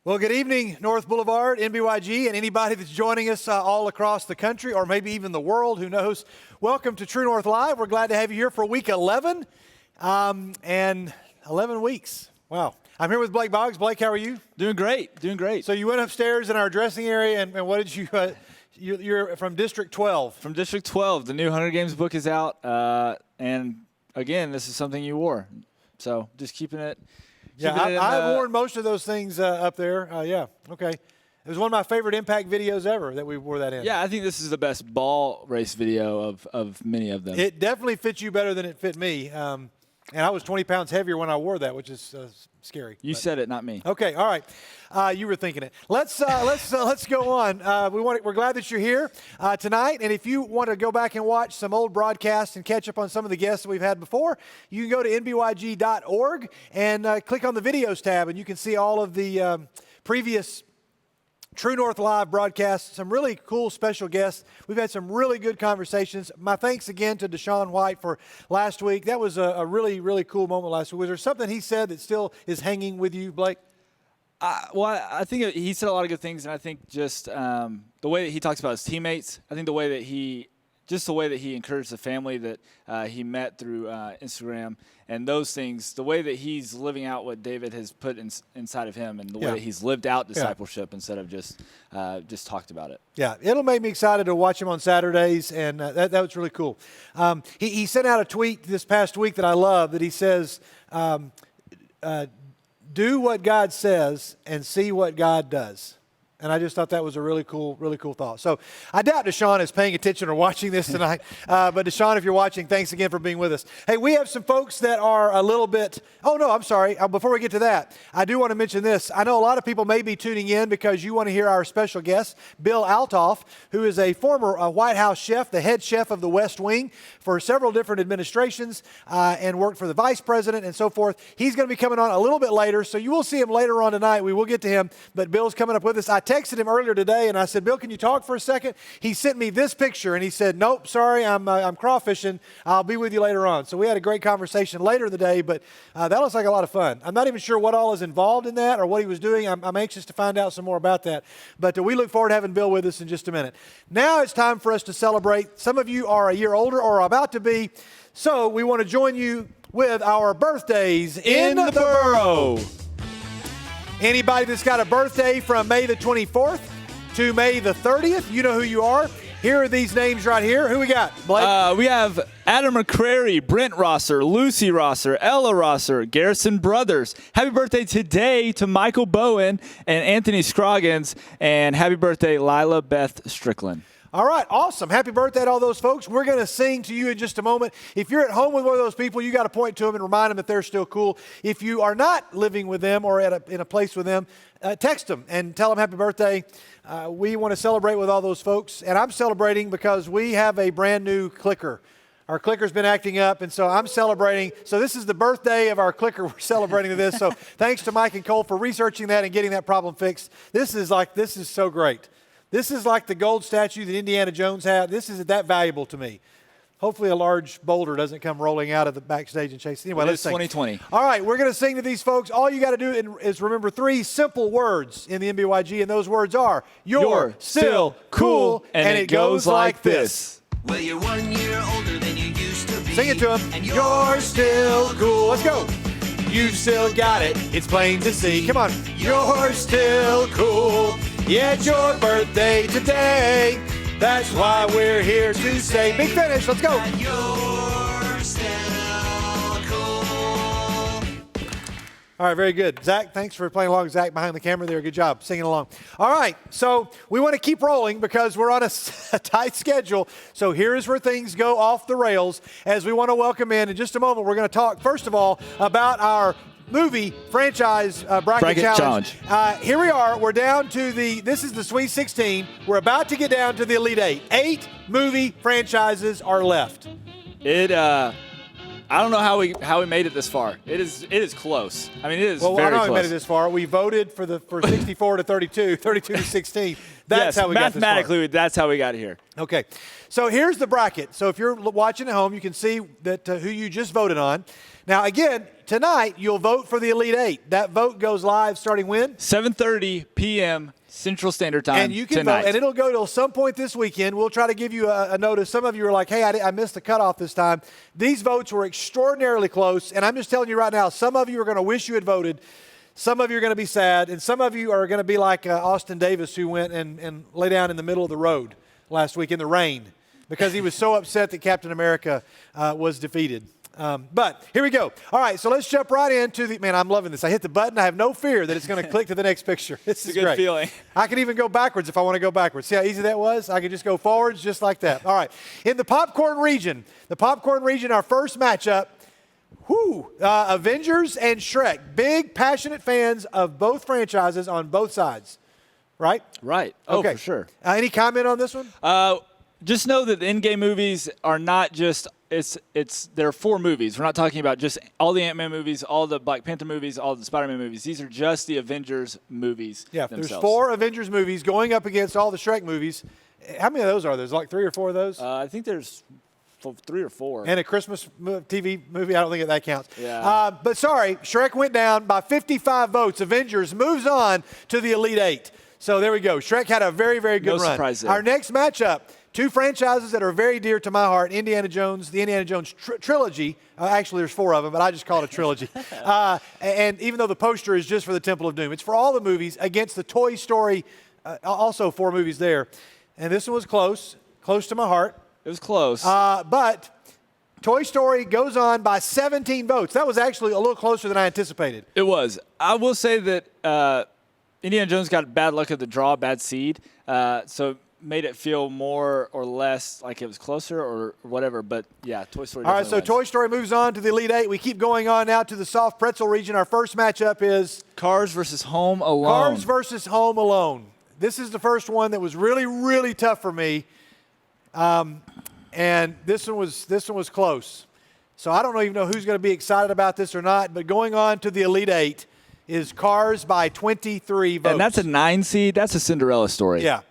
Well, good evening, North Boulevard, NBYG, and anybody that's joining us all across the country or maybe even the world, who knows. Welcome to True North Live. We're glad to have you here for week 11 and 11 weeks. Wow. I'm here with Blake Boggs. Blake, how are you? Doing great. So you went upstairs in our dressing area, and what did you you're from District 12. From District 12. The new Hunger Games book is out, and again, this is something you wore. So just keeping it. Yeah, I've worn most of those things up there. Yeah, okay. It was one of my favorite Impact videos ever that we wore that in. Yeah, I think this is the best ball race video of many of them. It definitely fits you better than it fit me. And I was 20 pounds heavier when I wore that, which is scary. You said it, not me. Okay, all right. You were thinking it. Let's go on. We're glad that you're here tonight. And if you want to go back and watch some old broadcasts and catch up on some of the guests that we've had before, you can go to nbyg.org and click on the videos tab, and you can see all of the previous True North Live broadcast, some really cool special guests. We've had some really good conversations. My thanks again to Deshaun White for last week. That was a really, really cool moment last week. Was there something he said that still is hanging with you, Blake? I think he said a lot of good things, and I think just the way that he talks about his teammates, I think the way that he encouraged the family that he met through Instagram and those things, the way that he's living out what David has put inside of him, and the way that he's lived out discipleship instead of just talked about it. Yeah, it'll make me excited to watch him on Saturdays, and that was really cool. He sent out a tweet this past week that I love, that he says, do what God says and see what God does. And I just thought that was a really cool thought. So I doubt Deshaun is paying attention or watching this tonight. But Deshaun, if you're watching, thanks again for being with us. Hey, we have some folks that are a little bit, I'm sorry. Before we get to that, I do want to mention this. I know a lot of people may be tuning in because you want to hear our special guest, Bill Altoff, who is a former White House chef, the head chef of the West Wing for several different administrations, and worked for the vice president and so forth. He's going to be coming on a little bit later, so you will see him later on tonight. We will get to him, but Bill's coming up with us. I texted him earlier today, and I said, Bill, can you talk for a second? He sent me this picture, and he said, nope, sorry, I'm crawfishing. I'll be with you later on. So we had a great conversation later in the day, but that looks like a lot of fun. I'm not even sure what all is involved in that or what he was doing. I'm anxious to find out some more about that. But we look forward to having Bill with us in just a minute. Now it's time for us to celebrate. Some of you are a year older or are about to be, so we want to join you with our birthdays in the borough. Anybody that's got a birthday from May the 24th to May the 30th, you know who you are. Here are these names right here. Who we got, Blake? We have Adam McCrary, Brent Rosser, Lucy Rosser, Ella Rosser, Garrison Brothers. Happy birthday today to Michael Bowen and Anthony Scroggins, and happy birthday, Lila Beth Strickland. All right, awesome. Happy birthday to all those folks. We're going to sing to you in just a moment. If you're at home with one of those people, you got to point to them and remind them that they're still cool. If you are not living with them or in a place with them, text them and tell them happy birthday. We want to celebrate with all those folks, and I'm celebrating because we have a brand new clicker. Our clicker's been acting up, and so I'm celebrating. So this is the birthday of our clicker. We're celebrating this. So thanks to Mike and Cole for researching that and getting that problem fixed. This is so great. This is like the gold statue that Indiana Jones had. This is that valuable to me. Hopefully a large boulder doesn't come rolling out of the backstage and chase. Anyway, let's sing. 2020. All right, we're going to sing to these folks. All you got to do is remember 3 simple words in the NBYG, and those words are, you're still cool, and it goes like this. Well, you're 1 year older than you used to be. Sing it to them. And You're still cool. Let's go. You've still got it. It's plain to see. Come on. You're still cool. Yeah, it's your birthday today. That's why we're here to say. Big finish. Let's go. You're still cool. All right, very good. Zach, thanks for playing along. Zach behind the camera there. Good job singing along. All right, so we want to keep rolling because we're on a tight schedule. So here is where things go off the rails as we want to welcome in just a moment. We're going to talk, first of all, about our movie franchise bracket challenge. Here we are. We're down to this is the Sweet 16. We're about to get down to the Elite 8. 8 movie franchises are left. I don't know how we made it this far. It is close. I mean, it is very close. Well, I know we made it this far. We voted for 64 to 32, 32 to 16. That's yes, how we got this far. mathematically, that's how we got here. Okay, so here's the bracket. So if you're watching at home, you can see that who you just voted on. Now, again, tonight you'll vote for the Elite Eight. That vote goes live starting when? 7:30 p.m. Central Standard Time And you can tonight. vote, and it'll go till some point this weekend. We'll try to give you a notice. Some of you are like, hey, I missed the cutoff this time. These votes were extraordinarily close, and I'm just telling you right now, some of you are going to wish you had voted. Some of you are going to be sad, and some of you are going to be like Austin Davis, who went and lay down in the middle of the road last week in the rain because he was so upset that Captain America was defeated. But here we go. All right, so let's jump right into the – man, I'm loving this. I hit the button. I have no fear that it's going to click to the next picture. This is a good great. feeling. I can even go backwards if I want to go backwards. See how easy that was? I could just go forwards just like that. All right. In the popcorn region, our first matchup, Avengers and Shrek. Big, passionate fans of both franchises on both sides, right? Right. Oh, Okay. for sure. Any comment on this one? Just know that the Endgame movies are not just there are 4 movies. We're not talking about just all the Ant-Man movies, all the Black Panther movies, all the Spider-Man movies. These are just the Avengers movies. Yeah, themselves. there's 4 Avengers movies going up against all the Shrek movies. How many of those are there? There's like 3 or 4 of those? I think there's 3 or 4. And a Christmas TV movie. I don't think that counts. Yeah. But sorry, Shrek went down by 55 votes. Avengers moves on to the Elite Eight. So there we go. Shrek had a very, very good No run. surprise there. Our next matchup, 2 franchises that are very dear to my heart, Indiana Jones, the Indiana Jones trilogy. Actually, there's 4 of them, but I just call it a trilogy. And even though the poster is just for the Temple of Doom, it's for all the movies against the Toy Story, also 4 movies there. And this one was close to my heart. It was close. But Toy Story goes on by 17 votes. That was actually a little closer than I anticipated. It was. I will say that Indiana Jones got bad luck at the draw, bad seed, so made it feel more or less like it was closer or whatever. But yeah, Toy Story. All right, so wins. Toy Story moves on to the Elite Eight. We keep going on now to the soft pretzel region. Our first matchup is Cars versus Home Alone. Cars versus Home Alone. This is the first one that was really, really tough for me. And this one was close. So I don't even know who's going to be excited about this or not. But going on to the Elite Eight is Cars by 23 votes. And that's a 9 seed. That's a Cinderella story. Yeah.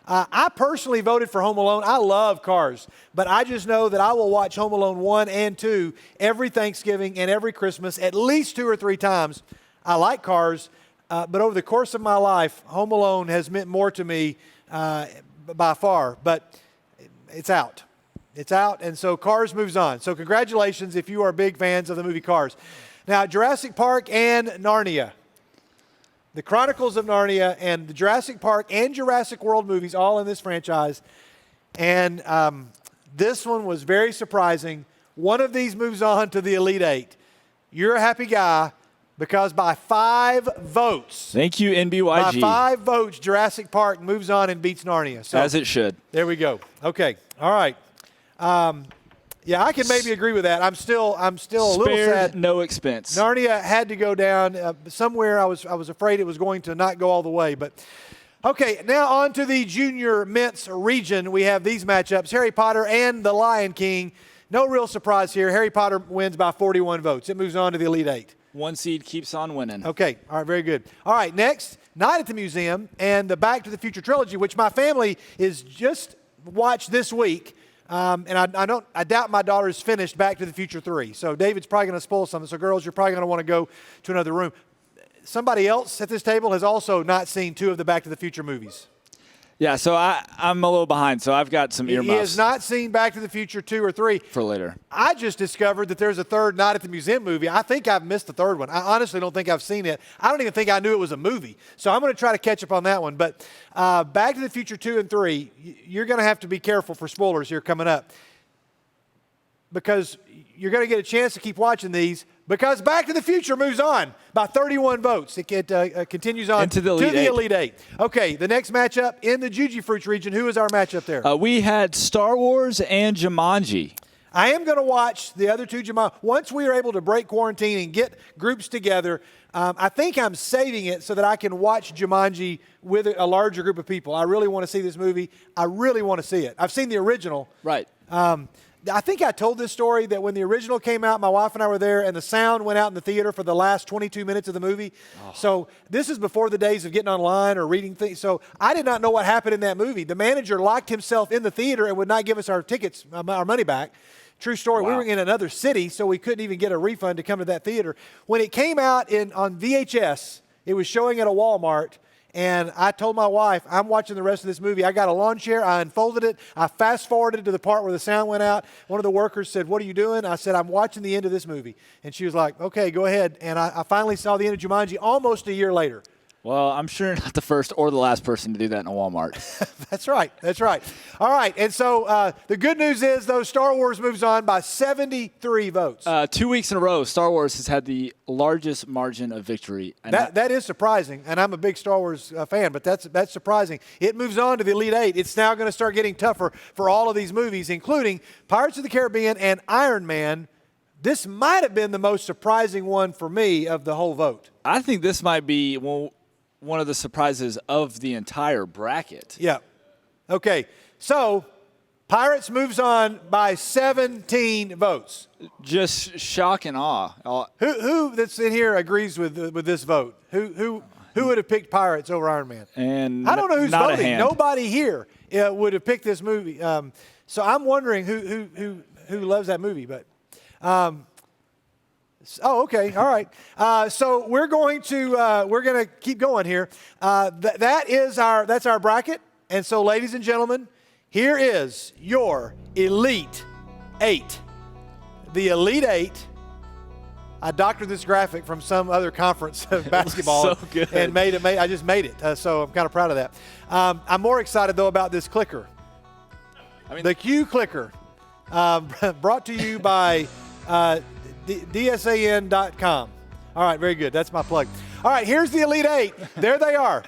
I personally voted for Home Alone. I love Cars, but I just know that I will watch Home Alone 1 and 2 every Thanksgiving and every Christmas at least 2 or 3 times. I like Cars, but over the course of my life, Home Alone has meant more to me by far, but it's out. It's out, and so Cars moves on. So congratulations if you are big fans of the movie Cars. Now, Jurassic Park and Narnia. The Chronicles of Narnia and the Jurassic Park and Jurassic World movies all in this franchise. And this one was very surprising. One of these moves on to the Elite Eight. You're a happy guy because by 5 votes, Thank you, by NBYG. 5 votes, Jurassic Park moves on and beats Narnia. So As it should. there we go. Okay. All right. Yeah, I can maybe agree with that. I'm still a little Spared sad. no expense. Narnia had to go down somewhere. I was afraid it was going to not go all the way. But okay, now on to the Junior Mints region. We have these matchups: Harry Potter and the Lion King. No real surprise here. Harry Potter wins by 41 votes. It moves on to the Elite Eight. 1 seed keeps on winning. Okay, all right, very good. All right, next, Night at the Museum and the Back to the Future trilogy, which my family is just watched this week. And I doubt my daughter's finished Back to the Future 3. So David's probably going to spoil something. So girls, you're probably going to want to go to another room. Somebody else at this table has also not seen 2 of the Back to the Future movies. Yeah, so I'm a little behind, so I've got some He earmuffs has not seen Back to the Future 2 or 3. for later. I just discovered that there's a third Night at the Museum movie. I think I've missed the third one. I honestly don't think I've seen it. I don't even think I knew it was a movie. So I'm going to try to catch up on that one. But Back to the Future 2 and 3, you're going to have to be careful for spoilers here coming up, because you're going to get a chance to keep watching these, because Back to the Future moves on by 31 votes. It continues on Into the to Elite the Eight. Elite Eight. Okay, the next matchup in the Juji Fruits region. Who is our matchup there? We had Star Wars and Jumanji. I am going to watch the other 2 Jumanji. Once we are able to break quarantine and get groups together, I think I'm saving it so that I can watch Jumanji with a larger group of people. I really want to see this movie. I really want to see it. I've seen the original. Right. I think I told this story that when the original came out, my wife and I were there, and the sound went out in the theater for the last 22 minutes of the movie. So this is before the days of getting online or reading things. So I did not know what happened in that movie. The manager locked himself in the theater and would not give us our tickets, our money back. True story. We were in another city, so we couldn't even get a refund to come to that theater. When it came out on VHS, it was showing at a Walmart. And I told my wife, I'm watching the rest of this movie. I got a lawn chair. I unfolded it. I fast-forwarded to the part where the sound went out. One of the workers said, what are you doing? I said, I'm watching the end of this movie. And she was like, okay, go ahead. And I finally saw the end of Jumanji almost a year later. Well, I'm sure not the first or the last person to do that in a Walmart. That's right. That's right. All right. And so the good news is, though, Star Wars moves on by 73 votes. 2 weeks in a row, Star Wars has had the largest margin of victory. And That is surprising, and I'm a big Star Wars fan, but that's surprising. It moves on to the Elite Eight. It's now going to start getting tougher for all of these movies, including Pirates of the Caribbean and Iron Man. This might have been the most surprising one for me of the whole vote. I think this might be one of the surprises of the entire bracket. Yeah. Okay. So Pirates moves on by 17 votes. Just shock and awe. Who that's in here agrees with this vote? Who would have picked Pirates over Iron Man? And I don't know who's not a voting. hand. Nobody here would have picked this movie. So I'm wondering who loves that movie. But okay, all right. So we're going to keep going here. That's our bracket. And so, ladies and gentlemen, here is your Elite Eight. The Elite Eight. I doctored this graphic from some other conference of basketball So good. and I just made it. So I'm kind of proud of that. I'm more excited though about this clicker. The Q clicker, brought to you by DSAN.com. All right, very good. That's my plug. All right, here's the Elite Eight. There they are.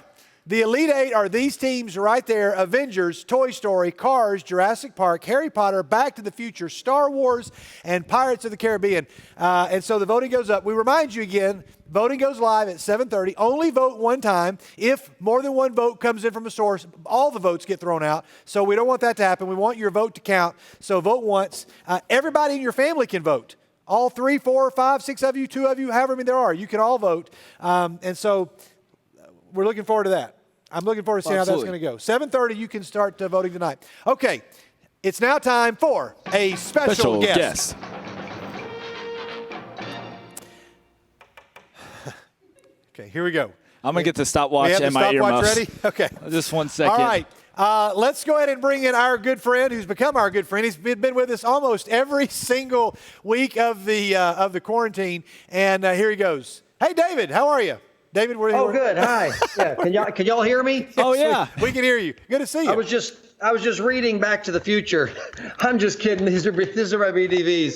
The Elite Eight are these teams right there: Avengers, Toy Story, Cars, Jurassic Park, Harry Potter, Back to the Future, Star Wars, and Pirates of the Caribbean. And so the voting goes up. We remind you again, voting goes live at 7:30. Only vote one time. If more than one vote comes in from a source, all the votes get thrown out. So we don't want that to happen. We want your vote to count. So vote once. Everybody in your family can vote. All 3, 4, 5, 6 of you, 2 of you, however many there are, you can all vote. And so we're looking forward to that. I'm looking forward to seeing how that's going to go. 7:30, you can start voting tonight. Okay, it's now time for a special guest. Okay, here we go. I'm going to get the stopwatch We have the and my stopwatch earmuffs. ready? Okay. Just 1 second. All right. Let's go ahead and bring in our good friend who's become our good friend. He's been with us almost every single week of the quarantine. And here he goes. Hey, David, how are you? David, Oh, good. Hi. Yeah. Can y'all hear me? Oh, yeah. We can hear you. Good to see you. I was just reading Back to the Future. I'm just kidding. These are my BDVs.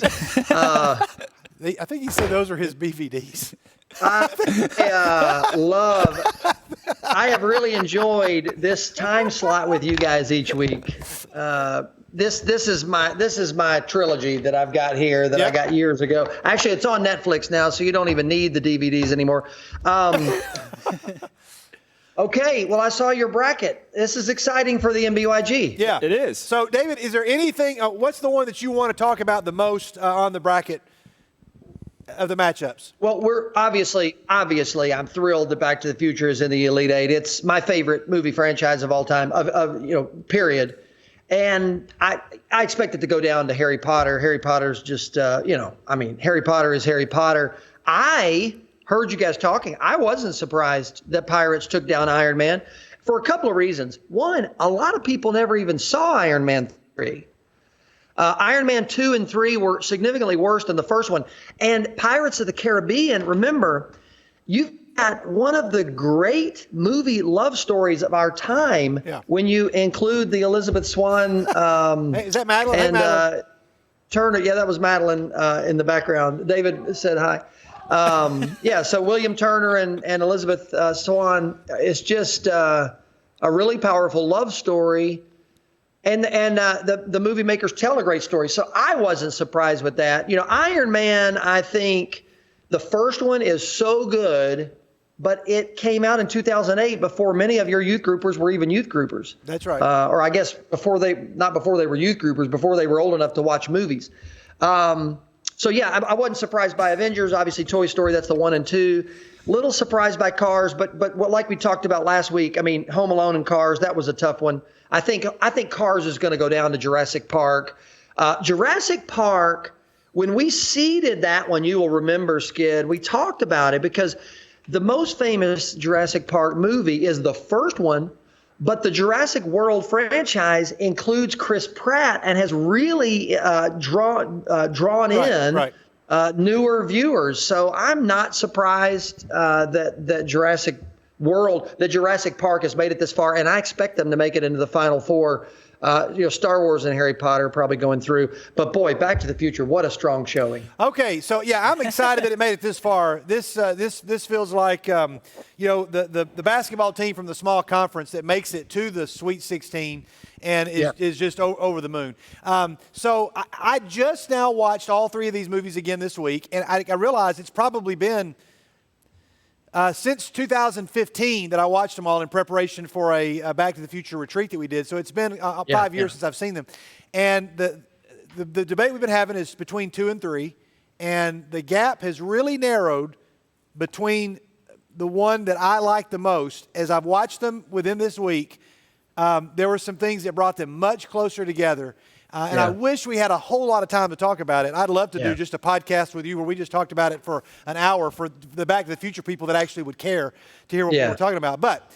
I think he said those are his BVDs. I have really enjoyed this time slot with you guys each week. This is my trilogy that I've got here that I got years ago. Actually, it's on Netflix now, so you don't even need the DVDs anymore. Okay, well, I saw your bracket. This is exciting for the MBYG. Yeah, It is. So, David, is there anything? What's the one that you want to talk about the most on the bracket of the matchups? Well, we're obviously, I'm thrilled that Back to the Future is in the Elite Eight. It's my favorite movie franchise of all time, period. And I expect it to go down to Harry Potter. Harry Potter's just, Harry Potter is Harry Potter. I heard you guys talking. I wasn't surprised that Pirates took down Iron Man for a couple of reasons. One, a lot of people never even saw Iron Man 3. Iron Man 2 and 3 were significantly worse than the first one. And Pirates of the Caribbean, remember, you've got one of the great movie love stories of our time when you include the Elizabeth Swann Hey, is that Madeline? and Madeline. Turner. Yeah, that was Madeline in the background. David said hi. So William Turner and Elizabeth Swann is just a really powerful love story. And the movie makers tell a great story. So I wasn't surprised with that. Iron Man, I think the first one is so good but it came out in 2008 before many of your youth groupers were even youth groupers. That's right. Or I guess not before they were youth groupers, before they were old enough to watch movies. So yeah, I wasn't surprised by Avengers. Obviously, Toy Story, that's the 1 and 2. Little surprised by Cars, but what, like we talked about last week, I mean, Home Alone and Cars, that was a tough one. I think Cars is going to go down to Jurassic Park. Jurassic Park, when we seeded that one, you will remember, Skid, we talked about it because the most famous Jurassic Park movie is the first one, but the Jurassic World franchise includes Chris Pratt and has really drawn in newer viewers. So I'm not surprised that Jurassic Park has made it this far, and I expect them to make it into the Final Four. Star Wars and Harry Potter are probably going through. But boy, Back to the Future, what a strong showing. Okay, so yeah, I'm excited that it made it this far. This feels like the basketball team from the small conference that makes it to the Sweet 16 and is just over the moon. So I just now watched all 3 of these movies again this week, and I realized it's probably been since 2015 that I watched them all in preparation for a Back to the Future retreat that we did. So it's been 5 years since I've seen them. And the debate we've been having is between 2 and 3. And the gap has really narrowed between the one that I like the most. As I've watched them within this week, there were some things that brought them much closer together. And I wish we had a whole lot of time to talk about it. I'd love to do just a podcast with you where we just talked about it for an hour for the Back to the Future people that actually would care to hear what we're talking about. But,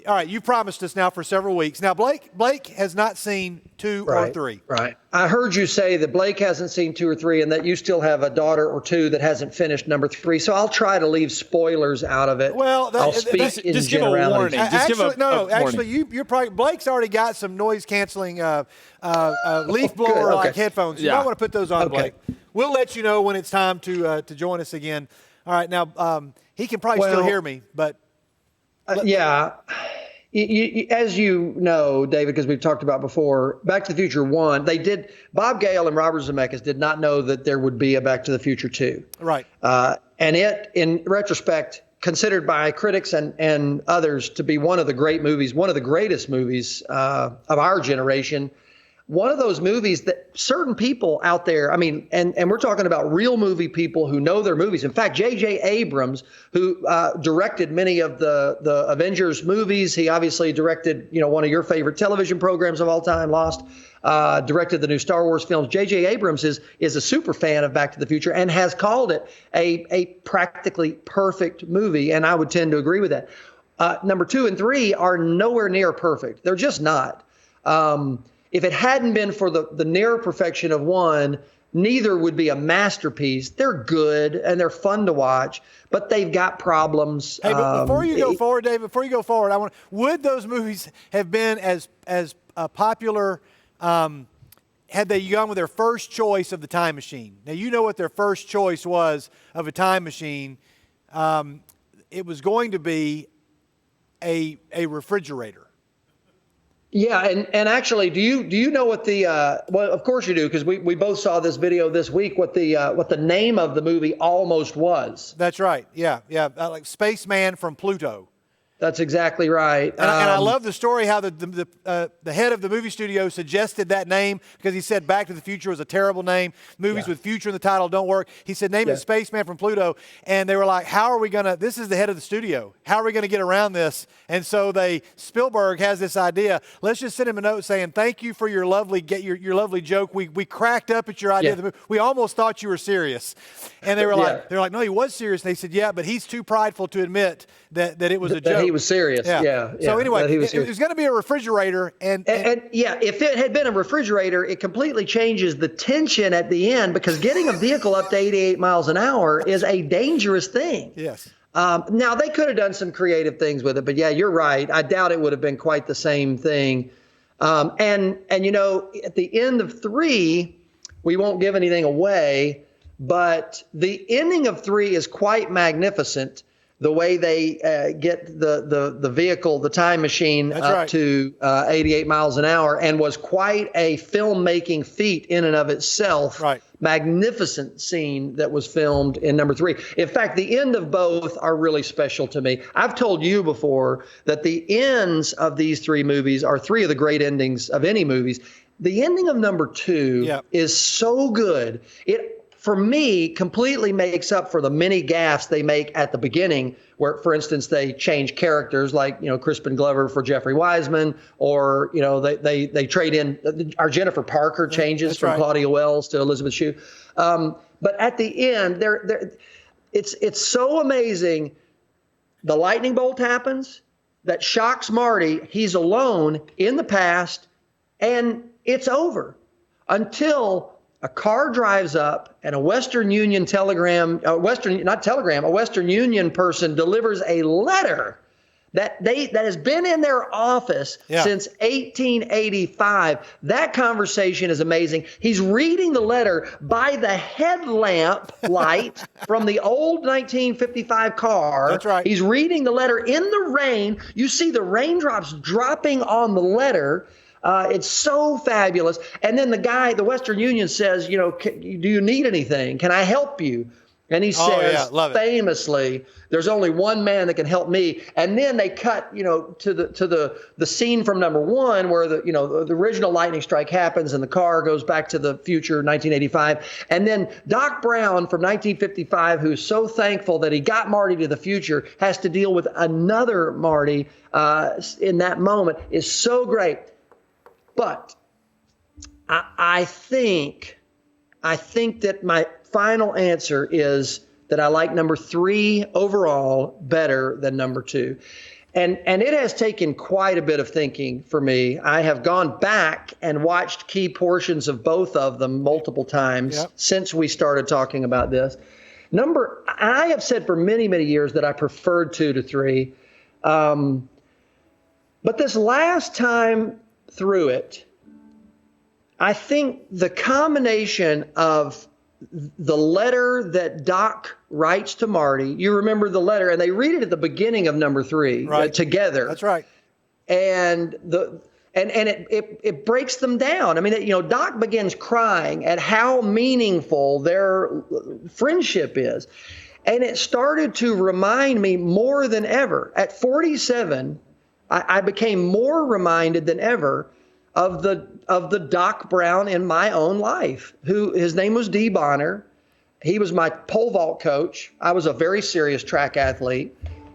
all right, you promised us now for several weeks. Now, Blake has not seen 2 or 3. Right. I heard you say that Blake hasn't seen 2 or 3 and that you still have a daughter or 2 that hasn't finished number 3. So I'll try to leave spoilers out of it. Well, I'll speak in just give a generalities. warning. Just give a warning. Actually, you're probably Blake's already got some noise canceling leaf blower like headphones. You might want to put those on, Blake. We'll let you know when it's time to join us again. All right, now he can probably still hear me, but as you know, David, because we've talked about before, Back to the Future 1, Bob Gale and Robert Zemeckis did not know that there would be a Back to the Future 2. Right. And it, in retrospect, considered by critics and others to be one of the great movies, one of the greatest movies of our generation. One of those movies that certain people out there, I mean, and we're talking about real movie people who know their movies. In fact, J.J. Abrams, who directed many of the Avengers movies, he obviously directed, one of your favorite television programs of all time, Lost, directed the new Star Wars films. J.J. Abrams is a super fan of Back to the Future and has called it a practically perfect movie, and I would tend to agree with that. Number 2 and 3 are nowhere near perfect. They're just not. If it hadn't been for the near perfection of 1, neither would be a masterpiece. They're good and they're fun to watch, but they've got problems. Hey, but before you go forward, Dave, would those movies have been as popular had they gone with their first choice of the time machine? Now, you know what their first choice was of a time machine. It was going to be a refrigerator. Yeah, and actually, do you know what the well, of course you do, because we both saw this video this week. What the name of the movie almost was? That's right. Yeah, like Spaceman from Pluto. That's exactly right. And I love the story how the head of the movie studio suggested that name because he said Back to the Future was a terrible name. Movies with future in the title don't work. He said name it Spaceman from Pluto. And they were like, how are we going to, this is the head of the studio. How are we going to get around this? And so Spielberg has this idea. Let's just send him a note saying, thank you for your lovely joke. We cracked up at your idea of the movie. We almost thought you were serious. And they were like, no, he was serious. And they said, yeah, but he's too prideful to admit that it was a joke. He was serious. Yeah. So anyway, it was going to be a refrigerator, and if it had been a refrigerator, it completely changes the tension at the end because getting a vehicle up to 88 miles an hour is a dangerous thing. Yes. Now they could have done some creative things with it, but yeah, you're right. I doubt it would have been quite the same thing. And at the end of 3, we won't give anything away, but the ending of 3 is quite magnificent. the way they get the vehicle, the time machine, That's up right. to 88 miles an hour, and was quite a filmmaking feat in and of itself. Right. Magnificent scene that was filmed in number 3. In fact, the end of both are really special to me. I've told you before that the ends of these 3 movies are 3 of the great endings of any movies. The ending of number 2 Yeah. is so good. It, for me, completely makes up for the many gaffes they make at the beginning, where, for instance, they change characters like, Crispin Glover for Jeffrey Wiseman, or, they trade in, our Jennifer Parker changes That's from right. Claudia Wells to Elizabeth Shue. But at the end, it's so amazing. The lightning bolt happens that shocks Marty. He's alone in the past, and it's over until a car drives up and a Western Union a Western Union person delivers a letter that has been in their office Yeah. since 1885. That conversation is amazing. He's reading the letter by the headlamp light from the old 1955 car. That's right. He's reading the letter in the rain. You see the raindrops dropping on the letter. It's so fabulous. And then the Western Union says, do you need anything? Can I help you? And he says, yeah, love it. famously, there's only one man that can help me. And then they cut, to the scene from number 1 where the original lightning strike happens and the car goes back to the future, 1985. And then Doc Brown from 1955, who's so thankful that he got Marty to the future, has to deal with another Marty in that moment, is so great. But I think that my final answer is that I like number 3 overall better than number 2. And it has taken quite a bit of thinking for me. I have gone back and watched key portions of both of them multiple times Yep. since we started talking about this. I have said for many, many years that I preferred 2 to 3. But this last time through it, I think the combination of the letter that Doc writes to Marty, you remember the letter, and they read it at the beginning of number 3 Right. together. That's right. And it breaks them down. I mean, Doc begins crying at how meaningful their friendship is. And it started to remind me more than ever. At 47, I became more reminded than ever of the Doc Brown in my own life, his name was Dee Bonner. He was my pole vault coach. I was a very serious track athlete.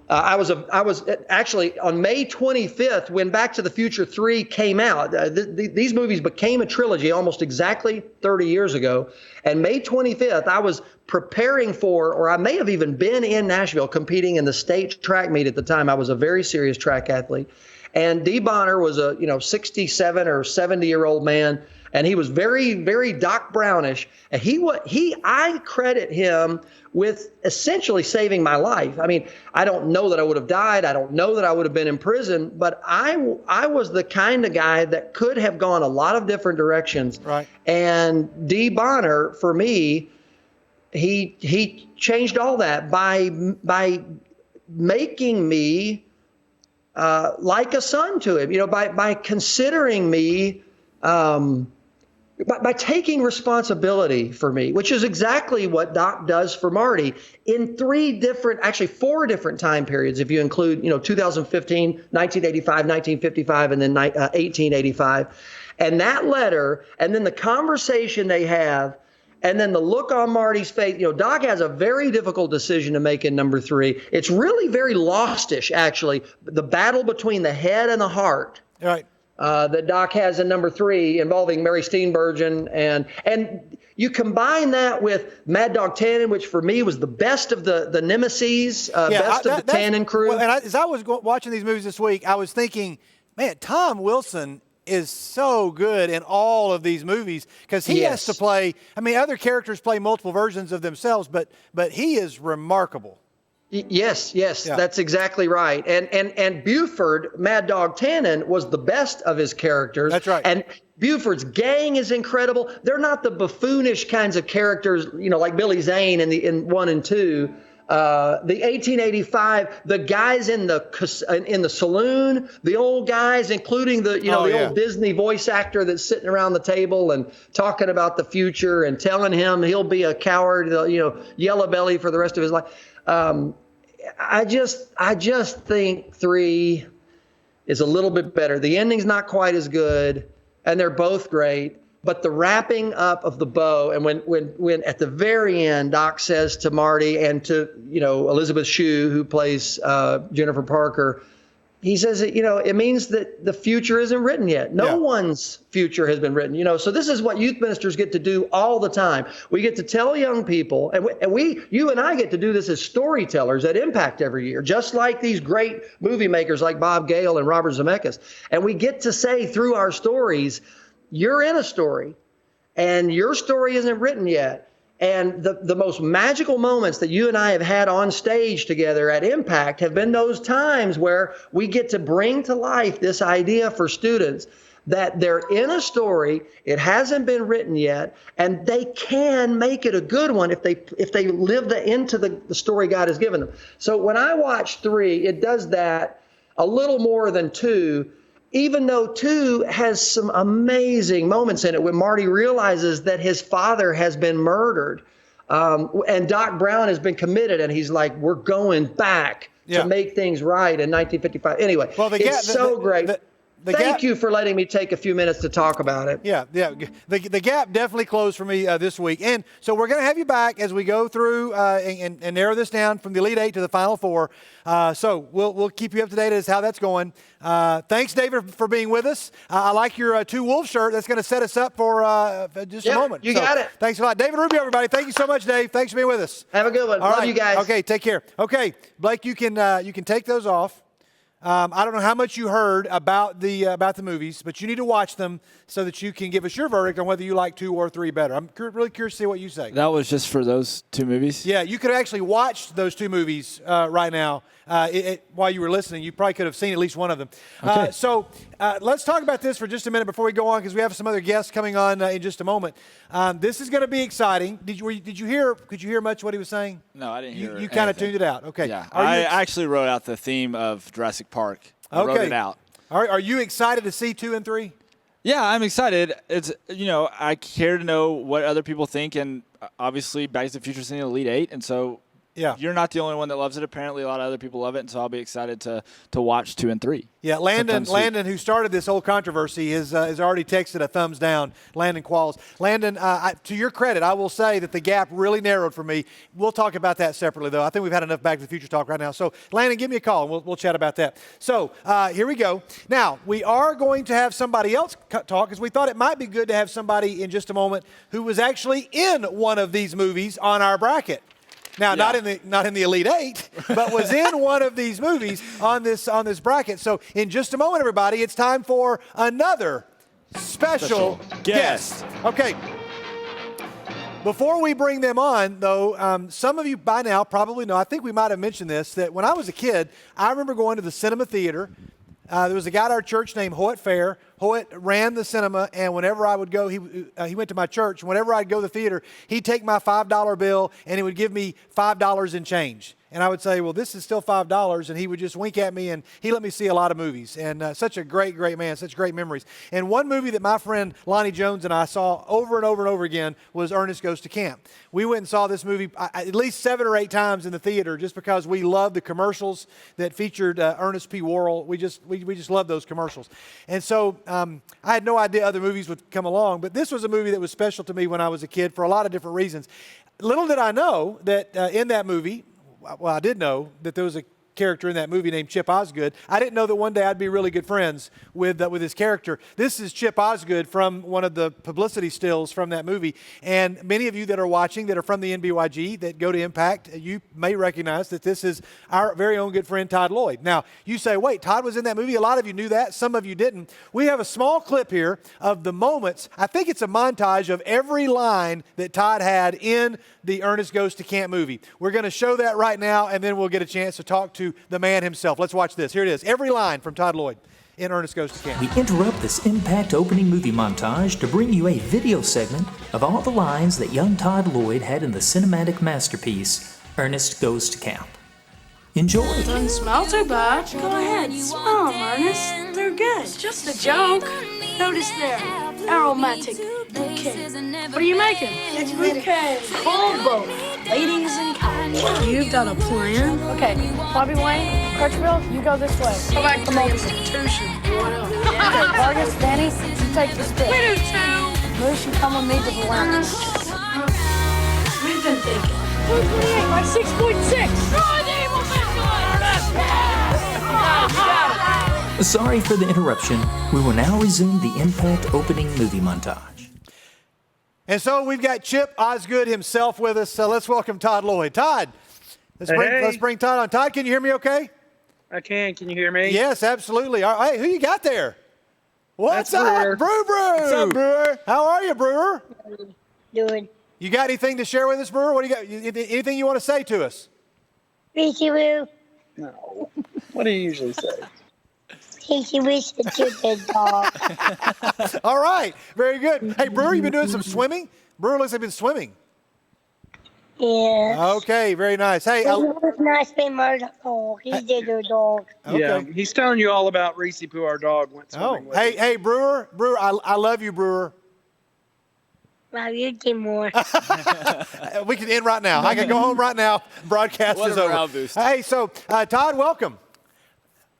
I was actually on May 25th when Back to the Future 3 came out. These movies became a trilogy almost exactly 30 years ago. And May 25th, I was preparing for, or I may have even been in Nashville competing in the state track meet at the time. I was a very serious track athlete. And Dee Bonner was a 67 or 70-year-old man, and he was very, very Doc Brownish. And I credit him with essentially saving my life. I mean, I don't know that I would have died. I don't know that I would have been in prison, but I was the kind of guy that could have gone a lot of different directions. Right. And Dee Bonner, for me, he changed all that by making me like a son to him, by considering me, by taking responsibility for me, which is exactly what Doc does for Marty in 4 different time periods, if you include, 2015, 1985, 1955, and then 1885. And that letter, and then the conversation they have, and then the look on Marty's face. Doc has a very difficult decision to make in number 3. It's really very Lostish, actually. The battle between the head and the heart Right. that Doc has in number 3 involving Mary Steenburgen. And you combine that with Mad Dog Tannen, which for me was the best of the nemesis, best of the Tannen crew. Well, and as I was watching these movies this week, I was thinking, man, Tom Wilson is so good in all of these movies because he has to play. I mean, other characters play multiple versions of themselves, but he is remarkable. Yes, Yeah. that's exactly right. And Buford, Mad Dog Tannen, was the best of his characters. That's right. And Buford's gang is incredible. They're not the buffoonish kinds of characters, like Billy Zane in 1 and 2. the 1885, the guys in the saloon, the old guys, including the old Disney voice actor that's sitting around the table and talking about the future and telling him he'll be a coward, yellow belly for the rest of his life. I just think 3 is a little bit better. The ending's not quite as good, and they're both great. But the wrapping up of the bow, and when at the very end, Doc says to Marty and to Elizabeth Shue, who plays Jennifer Parker, he says that it means that the future isn't written yet. No one's future has been written. So this is what youth ministers get to do all the time. We get to tell young people, you and I get to do this as storytellers at Impact every year, just like these great movie makers like Bob Gale and Robert Zemeckis, and we get to say through our stories, you're in a story, and your story isn't written yet. And the most magical moments that you and I have had on stage together at Impact have been those times where we get to bring to life this idea for students that they're in a story, it hasn't been written yet, and they can make it a good one if they live into the story God has given them. So when I watch 3, it does that a little more than 2. Even though 2 has some amazing moments in it when Marty realizes that his father has been murdered, and Doc Brown has been committed, and he's like, we're going back to make things right in 1955. Anyway, it's so great. Thank you for letting me take a few minutes to talk about it. Yeah. The gap definitely closed for me this week. And so we're going to have you back as we go through and narrow this down from the Elite 8 to the Final 4. So we'll keep you up to date as how that's going. Thanks, David, for being with us. I like your 2 Wolves shirt. That's going to set us up for just a moment. You got it. Thanks a lot. David Rubio, everybody. Thank you so much, Dave. Thanks for being with us. Have a good one. All Love right. you guys. Okay, take care. Okay, Blake, you can take those off. I don't know how much you heard about the movies, but you need to watch them so that you can give us your verdict on whether you like 2 or 3 better. I'm really curious to see what you say. That was just for those 2 movies? Yeah, you could have actually watched those 2 movies right now while you were listening. You probably could have seen at least one of them. Okay. So let's talk about this for just a minute before we go on, because we have some other guests coming on in just a moment. This is going to be exciting. Could you hear much what he was saying? No, I didn't hear You kind of tuned it out. Okay. Yeah, I actually wrote out the theme of Jurassic Park. I wrote it out. All right. Are you excited to see 2 and 3? Yeah, I'm excited. It's I care to know what other people think, and obviously Back to the Future is in the Elite 8, and so you're not the only one that loves it. Apparently, a lot of other people love it, and so I'll be excited to watch 2 and 3. Yeah, Landon, who started this whole controversy, has already texted a thumbs down. Landon Qualls. Landon, to your credit, I will say that the gap really narrowed for me. We'll talk about that separately, though. I think we've had enough Back to the Future talk right now. So, Landon, give me a call, and we'll chat about that. So, here we go. Now, we are going to have somebody else talk, because we thought it might be good to have somebody in just a moment who was actually in one of these movies on our bracket. Now, not in the Elite 8, but was in one of these movies on this bracket. So, in just a moment, everybody, it's time for another special guest. Okay. Before we bring them on, though, some of you by now probably know, I think we might have mentioned this, that when I was a kid, I remember going to the cinema theater. There was a guy at our church named Hoyt Fair. Hoyt ran the cinema, and whenever I would go, he went to my church. Whenever I'd go to the theater, he'd take my $5 bill, and he would give me $5 in change. And I would say, well, this is still $5, and he would just wink at me, and he let me see a lot of movies. And such a great, great man, such great memories. And one movie that my friend Lonnie Jones and I saw over and over and over again was Ernest Goes to Camp. We went and saw this movie at least 7 or 8 times in the theater just because we loved the commercials that featured Ernest P. Worrell. We just loved those commercials. And so I had no idea other movies would come along, but this was a movie that was special to me when I was a kid for a lot of different reasons. Little did I know that in that movie, well, I did know that there was a character in that movie named Chip Osgood. I didn't know that one day I'd be really good friends with his character. This is Chip Osgood from one of the publicity stills from that movie. And many of you that are watching that are from the NBYG that go to Impact, you may recognize that this is our very own good friend Todd Lloyd. Now, you say, wait, Todd was in that movie? A lot of you knew that. Some of you didn't. We have a small clip here of the moments. I think it's a montage of every line that Todd had in the Ernest Goes to Camp movie. We're going to show that right now, and then we'll get a chance to talk to the man himself. Let's watch this. Here it is. Every line from Todd Lloyd in Ernest Goes to Camp. We interrupt this Impact opening movie montage to bring you a video segment of all the lines that young Todd Lloyd had in the cinematic masterpiece, Ernest Goes to Camp. Enjoy. Doesn't smell too bad. Go ahead, smell them, Ernest. They're good. It's just a joke. Notice there, aromatic bouquet. What are you making? It's bouquet. Full boat. Ladies and cows. You've got a plan? Okay, Bobby Wayne, Crutchville, you go this way. Go back to the institution. What up? Okay, Vargas, Danny, you take the stick. We do too. Moose, you come with me to the lounge. We've been thinking. 228 by 6.6. Sorry for the interruption. We will now resume the Impact opening movie montage. And so we've got Chip Osgood himself with us. So let's welcome Todd Lloyd. Todd, let's bring Todd on. Todd, can you hear me okay? I can. Can you hear me? Yes, absolutely. All right, hey, who you got there? What's That's up, Brewer. Brewer? What's up, Brewer? How are you, Brewer? Doing You got anything to share with us, Brewer? What do you got? Anything you want to say to us? Peachy Woo. No. What do you usually say? Peachy Woo said you're the dog. All right, very good. Hey, Brewer, you been doing some swimming? Brewer looks like he's been swimming. Yeah. Okay, very nice. Hey, It was nice being murdered. Oh, he did your dog. okay. Yeah. He's telling you all about Reese Poo, our dog, went Oh, swimming with hey, him. hey, Brewer, I love you, Brewer. Wow, you did more. We can end right now. I can go home right now. Broadcast What is a over. morale boost. Hey, so Todd, welcome.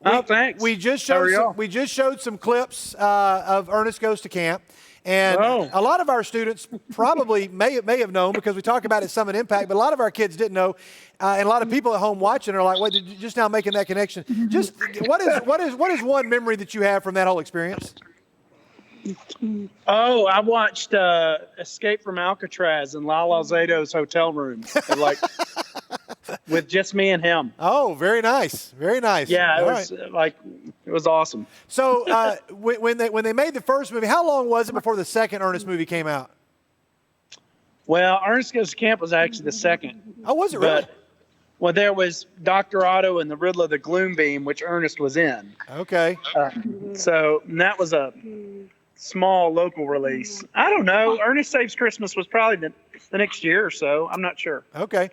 Oh, thanks. We just How are showed some clips of Ernest Goes to Camp, and Oh. a lot of our students probably may have known because we talk about it some at Impact, but a lot of our kids didn't know, and a lot of people at home watching are like, "Wait, did you just now making that connection?" Just what is one memory that you have from that whole experience? Oh, I watched Escape from Alcatraz in Lala Zato's hotel room, like with just me and him. Oh, very nice, very nice. Yeah, it All was right. it was awesome. So when they made the first movie, how long was it before the second Ernest movie came out? Well, Ernest Goes to Camp was actually the second. Oh, was it really? Well, there was Dr. Otto and the Riddler of the Gloom Beam, which Ernest was in. Okay. So and that was a small local release. I don't know. Ernest Saves Christmas was probably the next year or so. I'm not sure. Okay.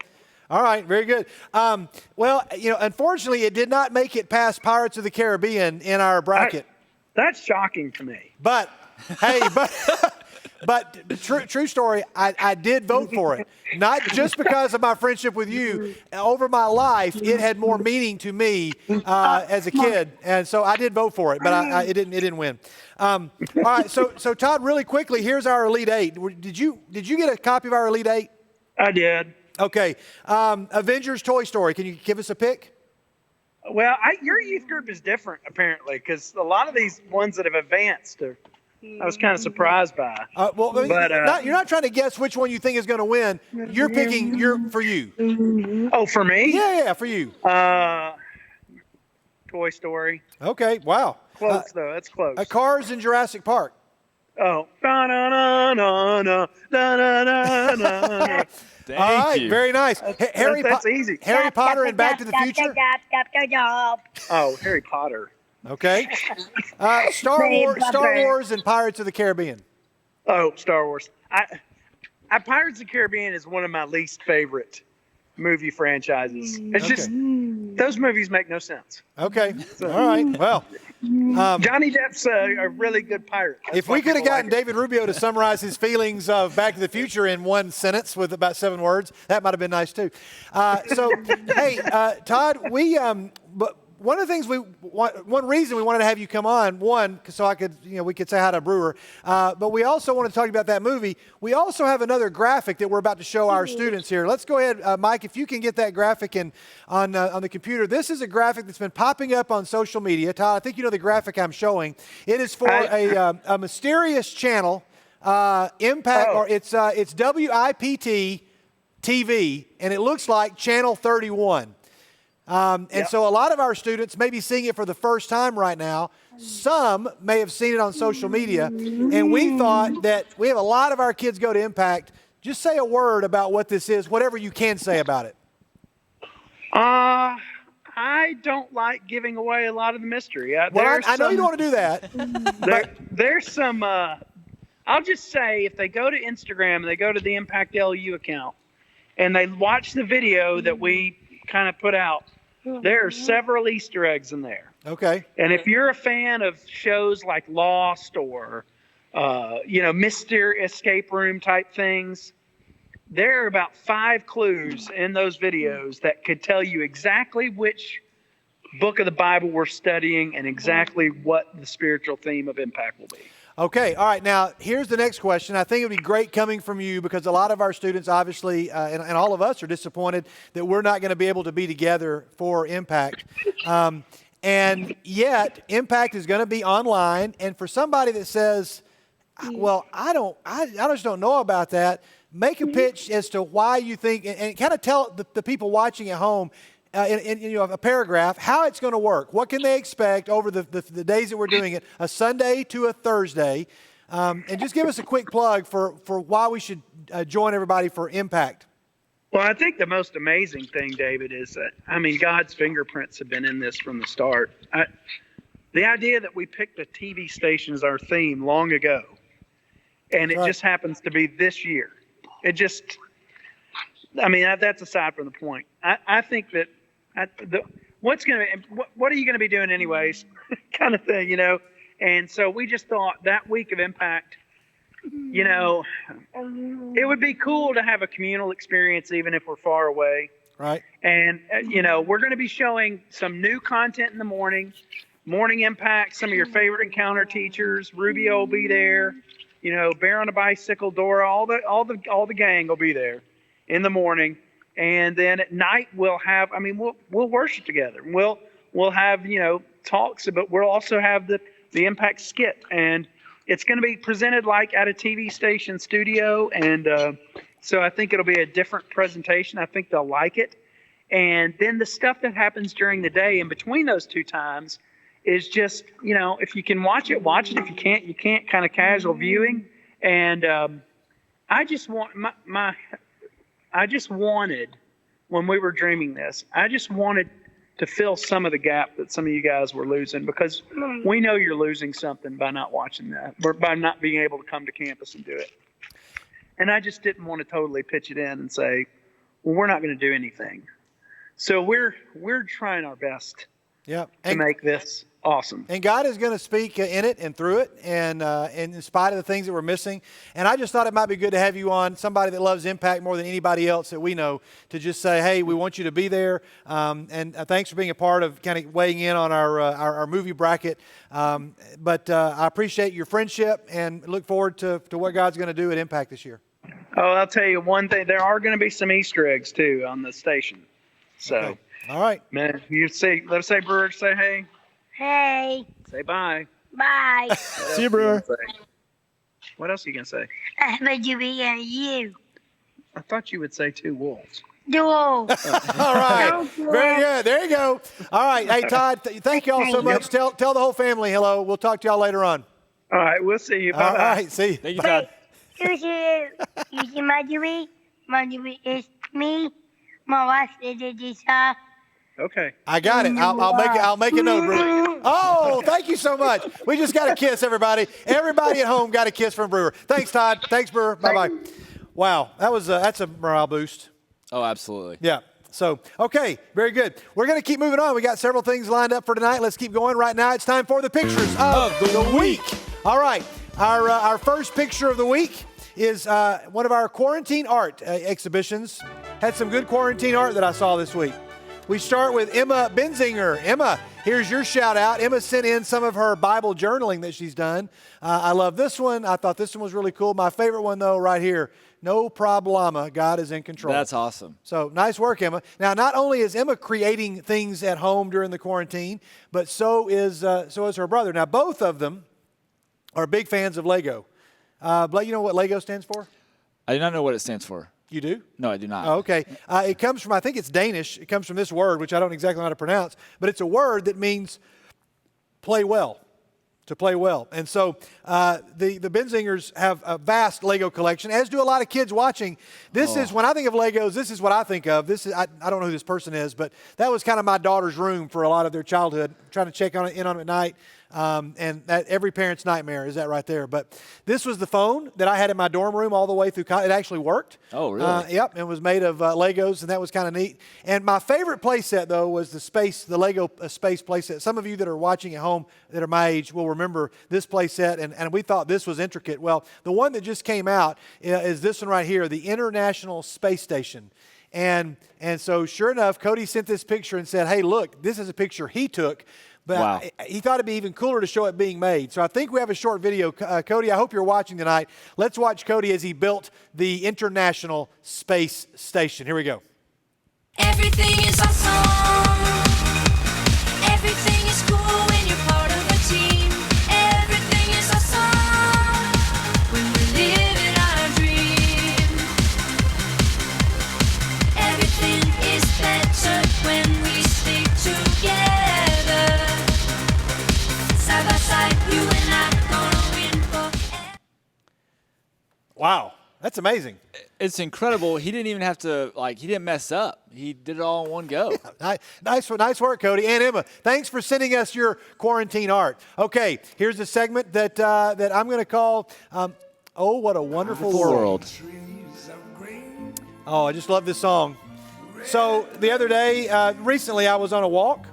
All right. Very good. Well, unfortunately, it did not make it past Pirates of the Caribbean in our bracket. That's shocking to me. But, hey, but true story, I did vote for it. Not just because of my friendship with you. Over my life, it had more meaning to me as a kid. And so I did vote for it, but it didn't win. All right. So Todd, really quickly, here's our Elite Eight. Did you get a copy of our Elite Eight? I did. Okay. Avengers Toy Story. Can you give us a pick? Well, your youth group is different, apparently, because a lot of these ones that have advanced I was kind of surprised by. You're not trying to guess which one you think is going to win. You're picking for you. Oh, for me? Yeah, for you. Toy Story. Okay, wow. Close, though. That's close. Cars in Jurassic Park. Oh. Da-na-na-na-na, da-na-na-na-na. Thank All right, you. very nice. That's easy. Harry Potter and Back to the Future. Oh, Harry Potter. Okay. Star Wars and Pirates of the Caribbean. Oh, Star Wars. Pirates of the Caribbean is one of my least favorite movie franchises. It's just those movies make no sense. Okay. All right. Well, Johnny Depp's a really good pirate. That's if why we could have people gotten like it. David Rubio to summarize his feelings of Back to the Future in one sentence with about 7 words, that might have been nice too. Hey, Todd, but one of the things one reason we wanted to have you come on, so we could say hi to Brewer, but we also want to talk about that movie. We also have another graphic that we're about to show our students here. Let's go ahead, Mike, if you can get that graphic on the computer. This is a graphic that's been popping up on social media. Todd, I think you know the graphic I'm showing. It is for a mysterious channel, Impact, or it's WIPT TV, and it looks like Channel 31. So a lot of our students may be seeing it for the first time right now. Some may have seen it on social media. And we thought that we have a lot of our kids go to Impact. Just say a word about what this is, whatever you can say about it. I don't like giving away a lot of the mystery. I know you don't want to do that. There's some, I'll just say if they go to Instagram and they go to the Impact LU account, and they watch the video that we kind of put out, there are several Easter eggs in there. Okay. And if you're a fan of shows like Lost or, Mystery Escape Room type things, there are about 5 clues in those videos that could tell you exactly which book of the Bible we're studying and exactly what the spiritual theme of Impact will be. Okay, all right. Now, here's the next question. I think it would be great coming from you because a lot of our students, obviously, and all of us are disappointed that we're not going to be able to be together for Impact. And yet, Impact is going to be online. And for somebody that says, well, I just don't know about that, make a pitch as to why you think, and kind of tell the people watching at home, in a paragraph, how it's going to work. What can they expect over the days that we're doing it, a Sunday to a Thursday? And just give us a quick plug for why we should join everybody for Impact. Well, I think the most amazing thing, David, is that, God's fingerprints have been in this from the start. The idea that we picked a TV station as our theme long ago, and it just happens to be this year. That's aside from the point. I think that what are you going to be doing anyways, kind of thing, And so we just thought that week of Impact, it would be cool to have a communal experience even if we're far away. Right. And, we're going to be showing some new content in the morning Impact, some of your favorite Encounter teachers. Rubio will be there, Bear on a Bicycle, Dora, all the gang will be there in the morning. And then at night we'll have, we'll worship together. We'll have, talks, but we'll also have the Impact skit. And it's going to be presented like at a TV station studio. And so I think it'll be a different presentation. I think they'll like it. And then the stuff that happens during the day in between those two times is just, if you can watch it, watch it. If you can't, you can't, kind of casual viewing. And I just want when we were dreaming this, I just wanted to fill some of the gap that some of you guys were losing, because we know you're losing something by not watching that, or by not being able to come to campus and do it. And I just didn't want to totally pitch it in and say, well, we're not going to do anything. So we're trying our best to make this awesome. And God is going to speak in it and through it, and in spite of the things that we're missing. And I just thought it might be good to have you on, somebody that loves Impact more than anybody else that we know, to just say, hey, we want you to be there. And thanks for being a part of kind of weighing in on our movie bracket. But I appreciate your friendship and look forward to what God's going to do at Impact this year. Oh, I'll tell you one thing. There are going to be some Easter eggs, too, on the station. So, okay. All right. Man, let us say, Brewer, say hey. Hey. Say bye. Bye. See you, Brewer. What else are you going to say? But you be you. I thought you would say 2 wolves. No. All right. Very good. There you go. All right. Hey, Todd, thank you all so much. Tell the whole family hello. We'll talk to y'all later on. All right. We'll see you. Bye-bye. All right. See you. Thank you, Todd. You see Marjorie? Marjorie is me. My wife is Lisa. Okay. I got it. I'll make a note, Brewer. Oh, thank you so much. We just got a kiss, everybody. Everybody at home got a kiss from Brewer. Thanks, Todd. Thanks, Brewer. Bye-bye. Wow. That's a morale boost. Oh, absolutely. Yeah. So, okay, very good. We're going to keep moving on. We got several things lined up for tonight. Let's keep going. Right now, it's time for the pictures of the week. All right. Our first picture of the week is one of our quarantine art exhibitions. Had some good quarantine art that I saw this week. We start with Emma Benzinger. Emma, here's your shout out. Emma sent in some of her Bible journaling that she's done. I love this one. I thought this one was really cool. My favorite one, though, right here. No problema. God is in control. That's awesome. So nice work, Emma. Now, not only is Emma creating things at home during the quarantine, but so is her brother. Now, both of them are big fans of Lego. Blake, you know what Lego stands for? I do not know what it stands for. You do? No, I do not. Oh, okay. It comes from, I think it's Danish. It comes from this word, which I don't exactly know how to pronounce, but it's a word that means play well, to play well. And so the Benzingers have a vast Lego collection, as do a lot of kids watching. This is, when I think of Legos, this is what I think of. This is, I don't know who this person is, but that was kind of my daughter's room for a lot of their childhood, trying to check in on them at night. And that every parent's nightmare is that right there. But this was the phone that I had in my dorm room all the way through college. It actually worked. Oh, really? Yep, it was made of Legos, and that was kind of neat. And my favorite playset, though, was the Lego space playset. Some of you that are watching at home that are my age will remember this playset, and we thought this was intricate. Well, the one that just came out is this one right here, the International Space Station. And so sure enough, Cody sent this picture and said, hey, look, this is a picture he took. But Wow. he thought it'd be even cooler to show it being made. So I think we have a short video. Cody, I hope you're watching tonight. Let's watch Cody as he built the International Space Station. Here we go. Everything is awesome. Everything is cool when you're part of a team. Everything is awesome when we live in our dream. Everything is better when we stick together. Side by side, you and I gonna win forever. Wow, that's amazing. It's incredible. He didn't even have to, he didn't mess up. He did it all in one go. Nice work, Cody. And Emma, thanks for sending us your quarantine art. Okay, here's a segment that I'm going to call, Oh, What a Wonderful World. Oh, I just love this song. So the other day, recently I was on a walk.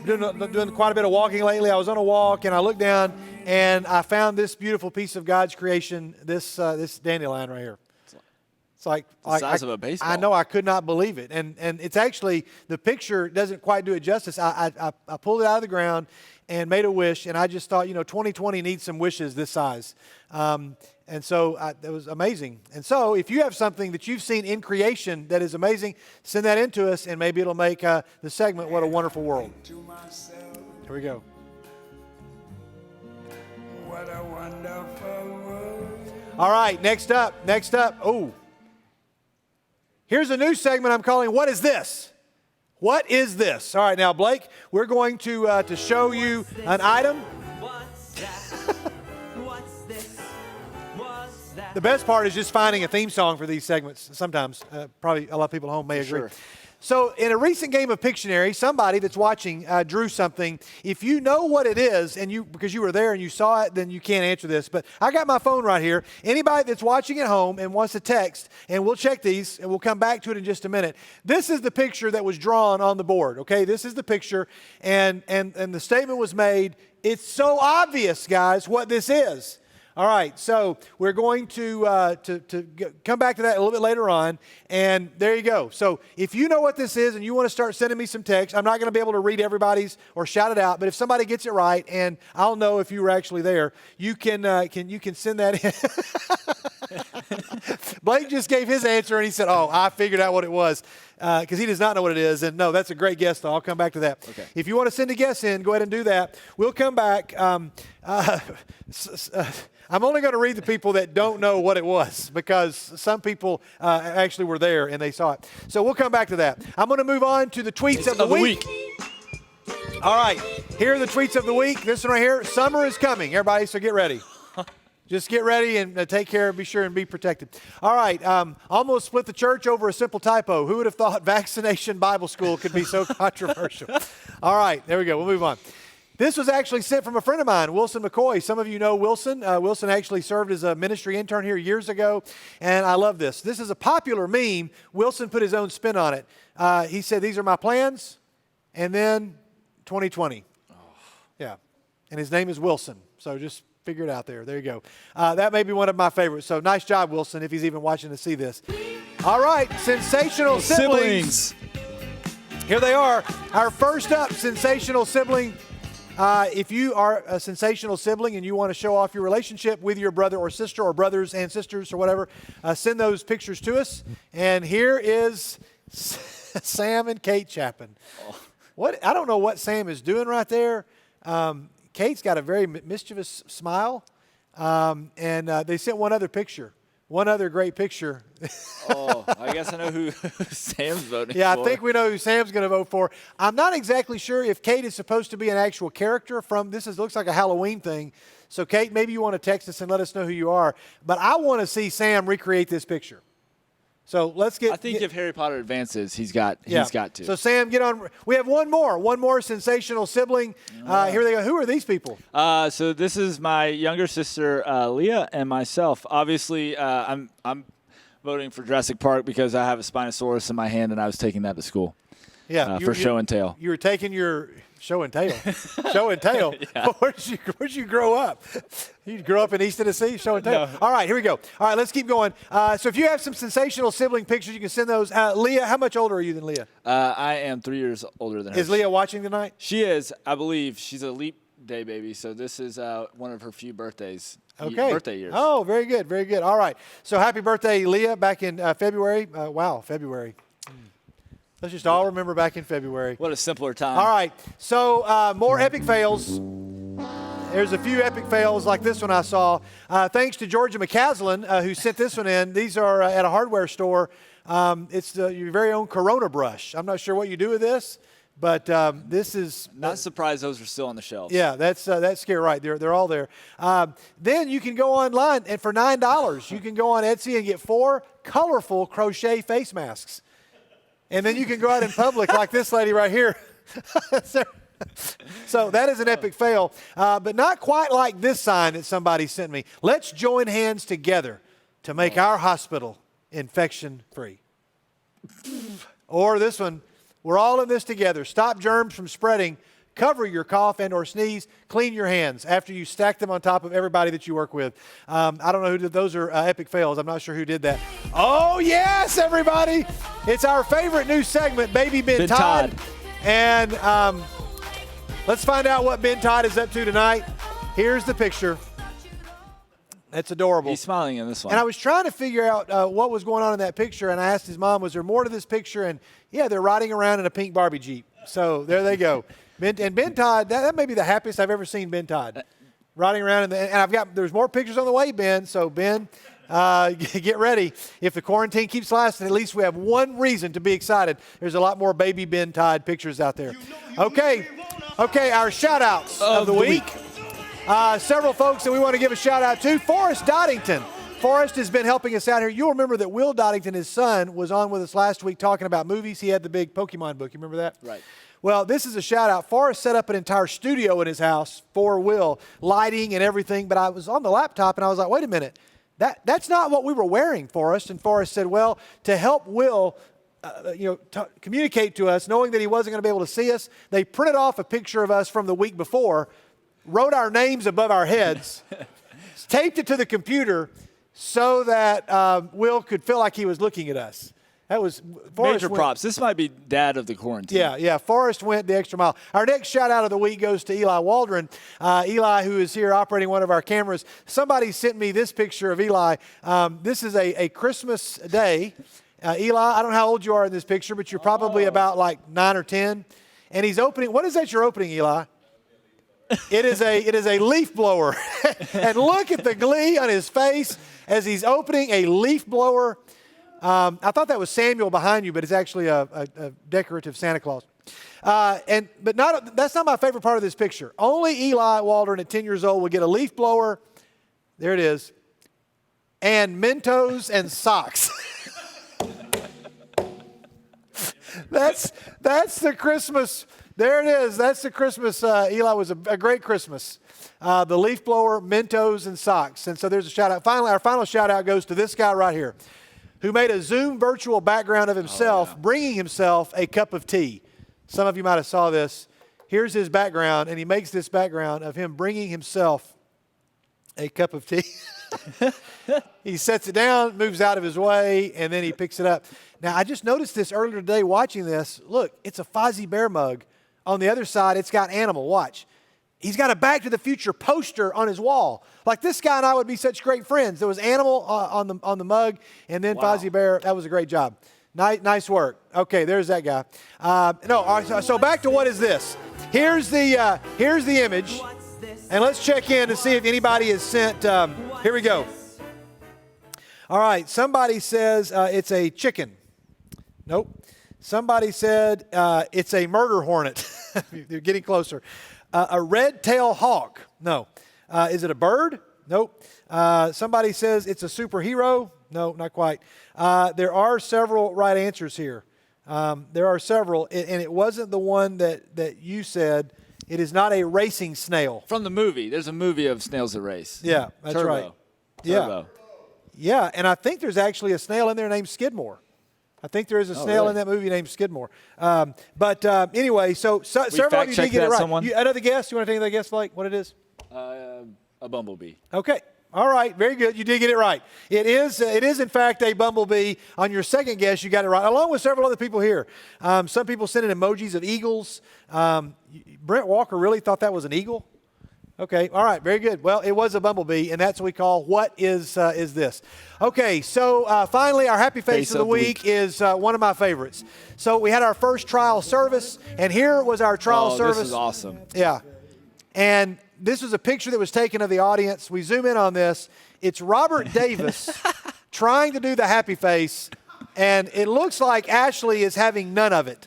Doing quite a bit of walking lately. I was on a walk and I looked down and I found this beautiful piece of God's creation, this dandelion right here. It's like The size of a baseball. I know, I could not believe it. And it's actually, the picture doesn't quite do it justice. I pulled it out of the ground and made a wish, and I just thought, 2020 needs some wishes this size. And so it was amazing. And so if you have something that you've seen in creation that is amazing, send that in to us, and maybe it'll make the segment What a Wonderful World. Here we go. What a wonderful world. All right, next up. Oh, here's a new segment I'm calling What Is This? What is this? All right, now, Blake, we're going to show you an item. The best part is just finding a theme song for these segments sometimes. Probably a lot of people at home may agree. Sure. So in a recent game of Pictionary, somebody that's watching drew something. If you know what it is, and because you were there and you saw it, then you can't answer this. But I got my phone right here. Anybody that's watching at home and wants to text, and we'll check these, and we'll come back to it in just a minute. This is the picture that was drawn on the board, okay? This is the picture, and the statement was made. It's so obvious, guys, what this is. All right, so we're going to come back to that a little bit later on, and there you go. So if you know what this is and you want to start sending me some text, I'm not going to be able to read everybody's or shout it out, but if somebody gets it right, and I'll know if you were actually there, you can send that in. Blake just gave his answer, and he said, "Oh, I figured out what it was." Because he does not know what it is. And no, that's a great guess, though. I'll come back to that. Okay. If you want to send a guess in, go ahead and do that. We'll come back. I'm only going to read the people that don't know what it was, because some people actually were there and they saw it. So we'll come back to that. I'm going to move on to the tweets of the week. All right. Here are the tweets of the week. This one right here. Summer is coming, everybody, so get ready. Just get ready and take care, be sure and be protected. All right, almost split the church over a simple typo. Who would have thought Vaccination Bible School could be so controversial? All right, there we go. We'll move on. This was actually sent from a friend of mine, Wilson McCoy. Some of you know Wilson. Wilson actually served as a ministry intern here years ago, and I love this. This is a popular meme. Wilson put his own spin on it. He said, "These are my plans," and then 2020. Oh. Yeah, and his name is Wilson, so just figure it out there. There you go. That may be one of my favorites. So nice job, Wilson, if he's even watching to see this. All right, sensational siblings. Here they are. Our first up, sensational sibling. If you are a sensational sibling and you want to show off your relationship with your brother or sister, or brothers and sisters or whatever, send those pictures to us. And here is Sam and Kate Chapin. What? I don't know what Sam is doing right there. Kate's got a very mischievous smile, and they sent one other picture, one other great picture. Oh, I guess I know who Sam's voting for. Yeah, I think we know who Sam's going to vote for. I'm not exactly sure if Kate is supposed to be an actual character from this. Looks like a Halloween thing. So, Kate, maybe you want to text us and let us know who you are. But I want to see Sam recreate this picture. So let's get. I think if Harry Potter advances, he's got to. So Sam, get on. We have one more sensational sibling. Here they go. Who are these people? So this is my younger sister Leah and myself. Obviously, I'm voting for Jurassic Park because I have a Spinosaurus in my hand and I was taking that to school. Yeah, for show and tell. You were taking your show and tell. Show and tell. Yeah. Where'd you grow up? You grew up in East Tennessee, show and tell. No. All right, here we go. All right, let's keep going. So if you have some sensational sibling pictures, you can send those. Leah, how much older are you than Leah? I am 3 years older than her. Is Leah watching tonight? She is, I believe. She's a leap day baby, so this is one of her few birthdays. Okay. Birthday years. Oh, very good, very good. All right. So happy birthday, Leah, back in February. Wow, February. Let's just all remember back in February. What a simpler time. All right. So more epic fails. There's a few epic fails like this one I saw. Thanks to Georgia McCaslin, who sent this one in. These are at a hardware store. It's your very own Corona brush. I'm not sure what you do with this, but this is Not surprised those are still on the shelves. Yeah, that's scary, right? They're all there. Then you can go online, and for $9, you can go on Etsy and get 4 colorful crochet face masks. And then you can go out in public like this lady right here. So that is an epic fail, but not quite like this sign that somebody sent me. Let's join hands together to make our hospital infection-free. Or this one, we're all in this together. Stop germs from spreading. Cover your cough and or sneeze. Clean your hands after you stack them on top of everybody that you work with. I don't know who did those. Are epic fails. I'm not sure who did that. Oh, yes, everybody. It's our favorite new segment, Baby Ben Todd. And let's find out what Ben Todd is up to tonight. Here's the picture. That's adorable. He's smiling in this one. And I was trying to figure out what was going on in that picture, and I asked his mom, was there more to this picture? And, yeah, they're riding around in a pink Barbie Jeep. So there they go. Ben Todd, that may be the happiest I've ever seen Ben Todd. Riding around, there's more pictures on the way, Ben. So, Ben, get ready. If the quarantine keeps lasting, at least we have one reason to be excited. There's a lot more baby Ben Todd pictures out there. Okay, our shout-outs of the week. Several folks that we want to give a shout-out to. Forrest Doddington. Forrest has been helping us out here. You'll remember that Will Doddington, his son, was on with us last week talking about movies. He had the big Pokemon book. You remember that? Right. Well, this is a shout-out. Forrest set up an entire studio in his house for Will, lighting and everything, but I was on the laptop, and I was like, wait a minute. That's not what we were wearing, Forrest. And Forrest said, well, to help Will communicate to us, knowing that he wasn't going to be able to see us, they printed off a picture of us from the week before, wrote our names above our heads, taped it to the computer so that Will could feel like he was looking at us. That was Forrest major props. This might be dad of the quarantine. Yeah. Forrest went the extra mile. Our next shout out of the week goes to Eli Waldron. Eli, who is here operating one of our cameras. Somebody sent me this picture of Eli. This is a Christmas day. Eli, I don't know how old you are in this picture, but you're probably about like 9 or 10. And he's opening. What is that you're opening, Eli? It is a leaf blower. And look at the glee on his face as he's opening a leaf blower. I thought that was Samuel behind you, but it's actually a decorative Santa Claus. But that's not my favorite part of this picture. Only Eli Waldron at 10 years old would get a leaf blower. There it is. And Mentos and socks. That's the Christmas. There it is. That's the Christmas. Eli was a great Christmas. The leaf blower, Mentos, and socks. And so there's a shout out. Finally, our final shout out goes to this guy right here, who made a Zoom virtual background of himself, bringing himself a cup of tea. Some of you might have saw this. Here's his background, and he makes this background of him bringing himself a cup of tea. He sets it down, moves out of his way, and then he picks it up. Now, I just noticed this earlier today watching this. Look, it's a Fozzie Bear mug. On the other side, it's got Animal. Watch. He's got a Back to the Future poster on his wall. Like, this guy and I would be such great friends. There was Animal on the mug, and then Fozzie Bear. That was a great job. Nice work. Okay, there's that guy. So back to what is this? Here's the image, and let's check in to see if anybody has sent. Here we go. All right, somebody says it's a chicken. Nope. Somebody said it's a murder hornet. You're getting closer. A red-tailed hawk. No. Is it a bird? Nope. Somebody says it's a superhero. No, not quite. There are several right answers here. There are several, and it wasn't the one that you said. It is not a racing snail. From the movie. There's a movie of snails that race. Yeah, that's Turbo. right. Turbo. Yeah, and I think there's actually a snail in there named Skidmore. I think there is a snail in that movie named Skidmore. But anyway, so several of you did get it right. Another guess? You want to take another guess, Blake, what it is? A bumblebee. Okay. All right, very good. You did get it right. It is in fact a bumblebee. On your second guess, you got it right, along with several other people here. Some people sent in emojis of eagles. Brent Walker really thought that was an eagle. Okay, all right, very good. Well, it was a bumblebee, and that's what we call what is this. Okay, so finally, our happy face of the week is one of my favorites. So we had our first trial service, and here was our trial service. This is awesome. Yeah, and this was a picture that was taken of the audience. We zoom in on this. It's Robert Davis trying to do the happy face, and it looks like Ashley is having none of it.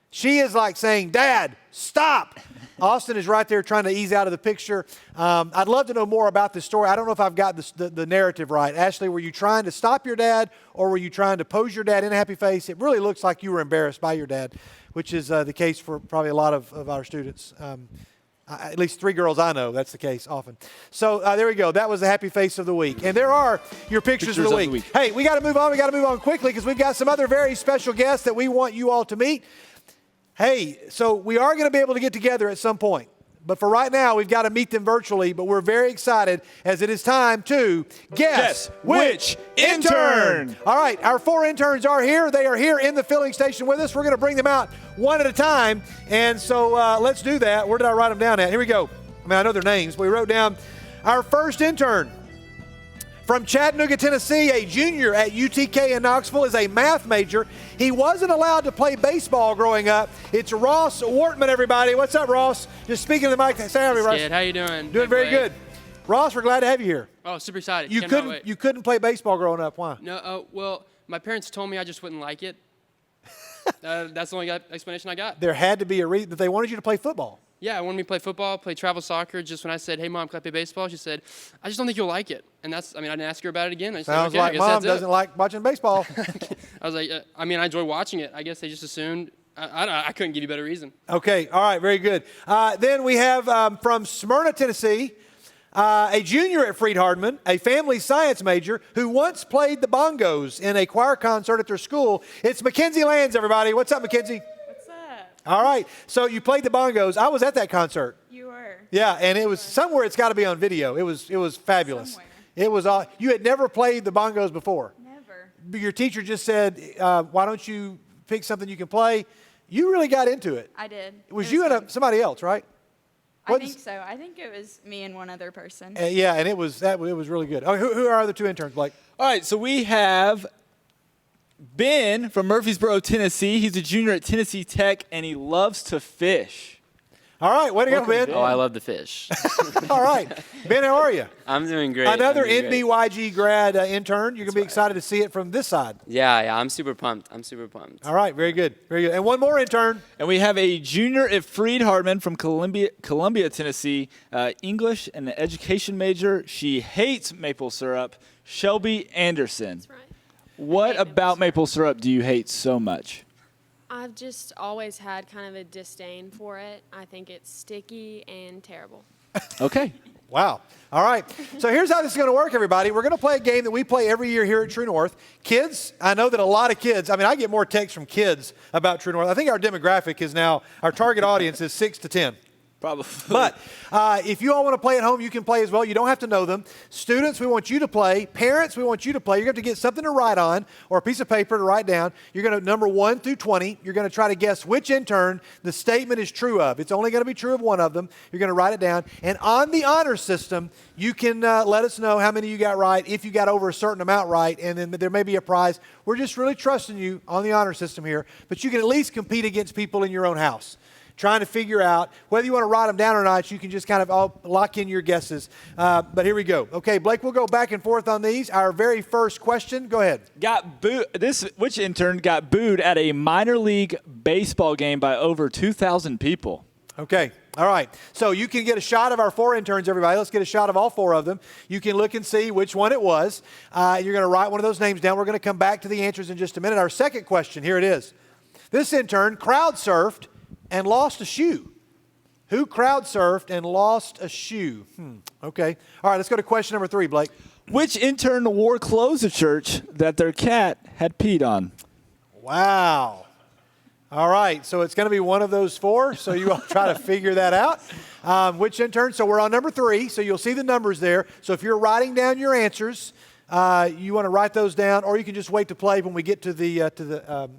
She is like saying, "Dad, stop." Austin is right there trying to ease out of the picture. I'd love to know more about this story. I don't know if I've got the narrative right. Ashley, were you trying to stop your dad, or were you trying to pose your dad in a happy face? It really looks like you were embarrassed by your dad, which is the case for probably a lot of our students. At least 3 girls I know, that's the case often. So there we go. That was the happy face of the week. And there are your pictures of the week. Hey, we got to move on. We got to move on quickly because we've got some other very special guests that we want you all to meet. Hey, so we are going to be able to get together at some point. But for right now, we've got to meet them virtually. But we're very excited as it is time to guess which intern. All right, our 4 interns are here. They are here in the filling station with us. We're going to bring them out one at a time. And so let's do that. Where did I write them down at? Here we go. I mean, I know their names. But we wrote down our first intern. From Chattanooga, Tennessee, a junior at UTK in Knoxville, is a math major. He wasn't allowed to play baseball growing up. It's Ross Wortman, everybody. What's up, Ross? Just speaking to the mic. Say hi, Ross. How you doing? Doing very good. Ross, we're glad to have you here. Oh, super excited. You couldn't play baseball growing up. Why? No, well, my parents told me I just wouldn't like it. That's the only explanation I got. There had to be a reason that they wanted you to play football. Yeah, I wanted me to play football, play travel soccer. Just when I said, "Hey, Mom, can I play baseball?" She said, "I just don't think you'll like it." And I didn't ask her about it again. I just Sounds said, okay, like Mom doesn't like watching baseball. I was like, I enjoy watching it. I guess they just assumed. I couldn't give you a better reason. Okay, all right, very good. Then we have from Smyrna, Tennessee, a junior at Freed-Hardeman, a family science major who once played the bongos in a choir concert at their school. It's Mackenzie Lands, everybody. What's up, Mackenzie? What's up? All right, so you played the bongos. I was at that concert. You were. Yeah, and it was somewhere. It's got to be on video. It was fabulous. Somewhere. It was. You had never played the bongos before. Never. Your teacher just said, "Why don't you pick something you can play?" You really got into it. I did. It was you and somebody else, right? I think so. I think it was me and one other person. Yeah, and it was really good. Oh, who are our other 2 interns, Blake? All right, so we have Ben from Murfreesboro, Tennessee. He's a junior at Tennessee Tech, and he loves to fish. All right, way to go, Ben. Oh, I love to fish. All right. Ben, how are you? I'm doing great. Another NBYG grad intern. You're going to be excited to see it from this side. Yeah, I'm super pumped. All right, very good. Very good. And one more intern. And we have a junior at Freed-Hardeman from Columbia, Tennessee, English and an education major. She hates maple syrup. Shelby Anderson. That's right. What about maple syrup do you hate so much? I've just always had kind of a disdain for it. I think it's sticky and terrible. Okay. Wow. All right. So here's how this is going to work, everybody. We're going to play a game that we play every year here at True North. Kids, I know that a lot of kids, I get more texts from kids about True North. I think our demographic is now, our target audience is 6 to 10. Probably. But if you all want to play at home, you can play as well. You don't have to know them. Students, we want you to play. Parents, we want you to play. You're going to have to get something to write on or a piece of paper to write down. You're going to number 1 through 20. You're going to try to guess which intern the statement is true of. It's only going to be true of one of them. You're going to write it down. And on the honor system, you can let us know how many you got right, if you got over a certain amount right, and then there may be a prize. We're just really trusting you on the honor system here. But you can at least compete against people in your own house, trying to figure out whether you want to write them down or not. You can just kind of all lock in your guesses. But here we go. Okay, Blake, we'll go back and forth on these. Our very first question, go ahead. Which intern got booed at a minor league baseball game by over 2,000 people? Okay, All right, so you can get a shot of our 4 interns, everybody. Let's get a shot of all 4 of them. You can look and see which one it was. You're going to write one of those names down. We're going to come back to the answers in just a minute. Our second question, here it is. This intern crowd surfed and lost a shoe. Who crowd surfed and lost a shoe? Okay. All right, let's go to question number 3, Blake. Which intern wore clothes to church that their cat had peed on? Wow. All right, so it's going to be one of those 4, so you all try to figure that out. Which intern? So we're on number 3, so you'll see the numbers there. So if you're writing down your answers, you want to write those down, or you can just wait to play when we get to the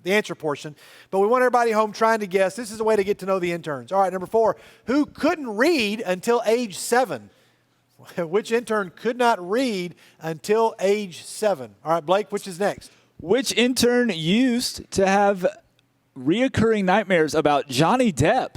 answer portion. But we want everybody home trying to guess. This is a way to get to know the interns. All right, number 4, who couldn't read until age 7? Which intern could not read until age 7? All right, Blake, which is next? Which intern used to have reoccurring nightmares about Johnny Depp?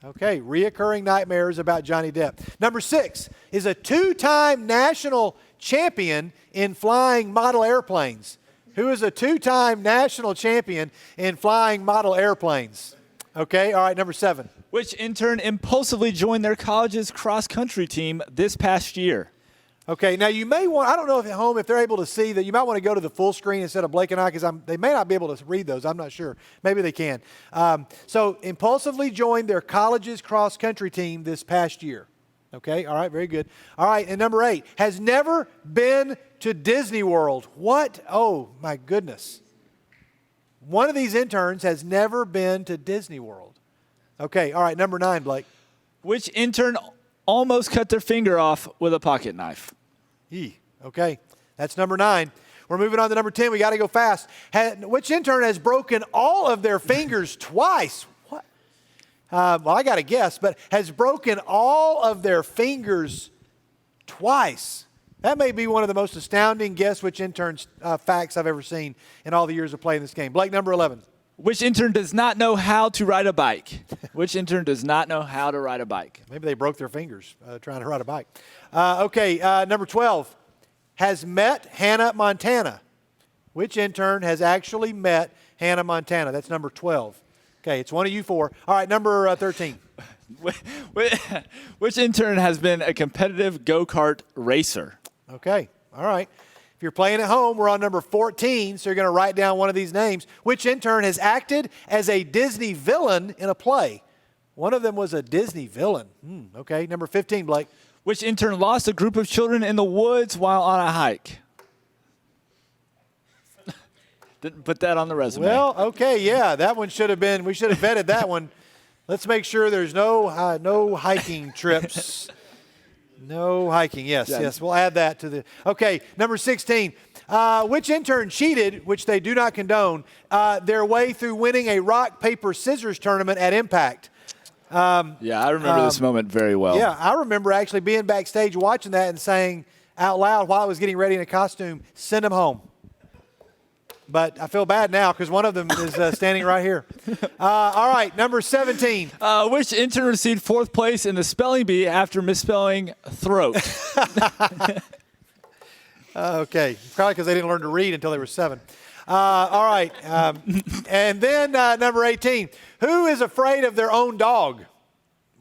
Okay, reoccurring nightmares about Johnny Depp. Number 6 is a 2-time national champion in flying model airplanes. Who is a 2-time national champion in flying model airplanes? Okay, all right, number 7. Which intern impulsively joined their college's cross-country team this past year? Okay, now you may want, I don't know if at home, if they're able to see that, you might want to go to the full screen instead of Blake and I, because they may not be able to read those. I'm not sure. Maybe they can. So impulsively joined their college's cross-country team this past year. Okay, all right, very good. All right, and number 8, has never been to Disney World. What? Oh, my goodness. One of these interns has never been to Disney World. Okay, all right, number 9, Blake. Which intern almost cut their finger off with a pocket knife? Okay, that's number 9. We're moving on to number 10. We got to go fast. Which intern has broken all of their fingers twice? What? Well, I got to guess, but has broken all of their fingers twice. That may be one of the most astounding guess which intern's facts I've ever seen in all the years of playing this game. Blake, number 11. Which intern does not know how to ride a bike? Which intern does not know how to ride a bike? Maybe they broke their fingers trying to ride a bike. Okay, number 12. Has met Hannah Montana. Which intern has actually met Hannah Montana? That's number 12. Okay, it's one of you 4. All right, number 13. Which intern has been a competitive go-kart racer? Okay, all right. If you're playing at home, we're on number 14, so you're going to write down one of these names. Which intern has acted as a Disney villain in a play? One of them was a Disney villain. Okay, number 15, Blake. Which intern lost a group of children in the woods while on a hike? Didn't put that on the resume. Well, okay, yeah, that one should have been, we should have vetted that one. Let's make sure there's no hiking trips. No hiking, yes, we'll add that to the, okay, number 16. Which intern cheated, which they do not condone, their way through winning a rock, paper, scissors tournament at Impact? Yeah, I remember this moment very well. Yeah, I remember actually being backstage watching that and saying out loud while I was getting ready in a costume, send them home. But I feel bad now because one of them is standing right here. All right, number 17. Which intern received 4th place in the spelling bee after misspelling throat? Okay, probably because they didn't learn to read until they were 7. All right, and then number 18. Who is afraid of their own dog?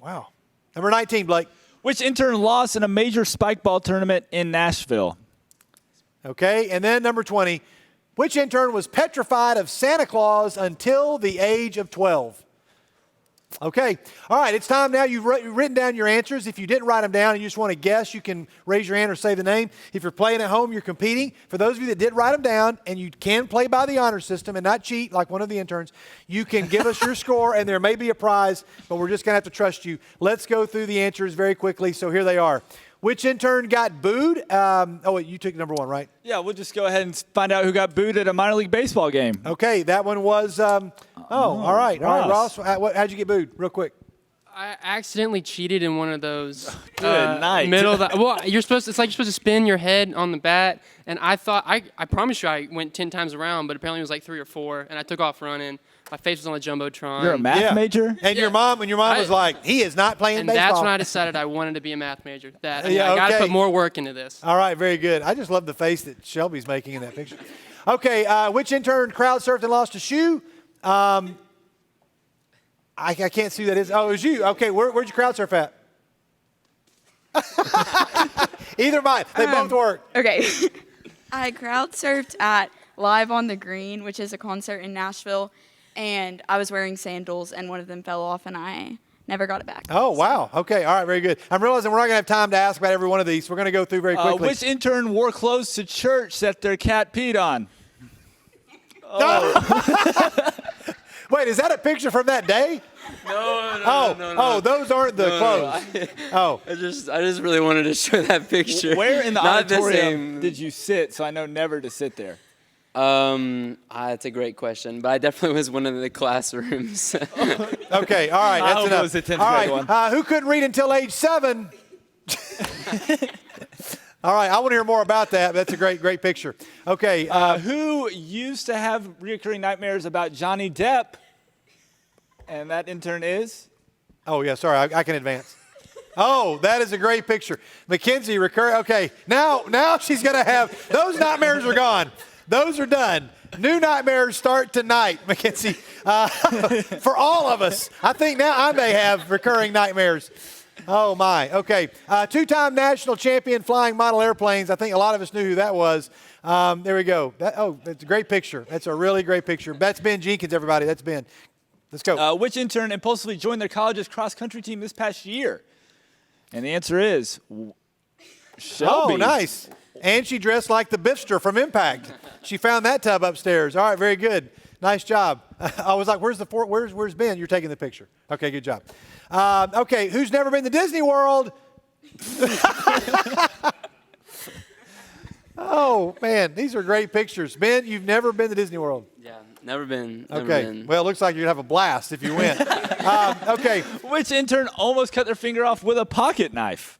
Wow. Number 19, Blake. Which intern lost in a major spike ball tournament in Nashville? Okay, and then number 20. Which intern was petrified of Santa Claus until the age of 12? Okay. All right, it's time now. You've written down your answers. If you didn't write them down and you just want to guess, you can raise your hand or say the name. If you're playing at home, you're competing. For those of you that did write them down and you can play by the honor system and not cheat like one of the interns, you can give us your score and there may be a prize, but we're just going to have to trust you. Let's go through the answers very quickly. So here they are. Which intern got booed? Wait, you took number 1, right? Yeah, we'll just go ahead and find out who got booed at a minor league baseball game. Okay, that one was, all right. All right, Ross, how'd you get booed? Real quick. I accidentally cheated in one of those. Good night. Middle of the, well, it's like you're supposed to spin your head on the bat, and I thought, I promise you I went 10 times around, but apparently it was like 3 or 4, and I took off running. My face was on the Jumbotron. You're a math major? And your mom was like, he is not playing baseball. And that's when I decided I wanted to be a math major. I yeah, got to put more work into this. All right, very good. I just love the face that Shelby's making in that picture. Okay, which intern crowd surfed and lost a shoe? I can't see who that is. Oh, it was you. Okay, where'd you crowd surf at? Either mine. They both work. Okay. I crowd surfed at Live on the Green, which is a concert in Nashville, and I was wearing sandals, and one of them fell off, and I never got it back. Oh, wow. Okay, all right, very good. I'm realizing we're not going to have time to ask about every one of these. We're going to go through very quickly. Which intern wore clothes to church that their cat peed on? Wait, is that a picture from that day? No. Those aren't the clothes. I just really wanted to show that picture. Where in the Not the auditorium same. did you sit? So I know never to sit there. That's a great question, but I definitely was one of the classrooms. Okay, all right, I that's hope it enough. was the 10th all grade right, one. who couldn't read until age 7? All right, I want to hear more about that. That's a great picture. Okay, Who used to have recurring nightmares about Johnny Depp? And that intern is? oh yeah, sorry, I can advance. Oh, that is a great picture. Mackenzie, okay, now she's going to have, those nightmares are gone. Those are done. New nightmares start tonight, Mackenzie. For all of us. I think now I may have recurring nightmares. Oh, my. Okay. Two-time national champion flying model airplanes. I think a lot of us knew who that was. There we go. That's a great picture. That's a really great picture. That's Ben Jenkins, everybody. That's Ben. Let's go. Which intern impulsively joined their college's cross-country team this past year? And the answer is Shelby. Oh, nice. And she dressed like the Biffster from Impact. She found that tub upstairs. All right, very good. Nice job. I was like, where's Ben? You're taking the picture. Okay, good job. Okay, who's never been to Disney World? Oh, man, these are great pictures. Ben, you've never been to Disney World. Yeah, never been. Okay, well, it looks like you'd have a blast if you went. Okay. Which intern almost cut their finger off with a pocket knife?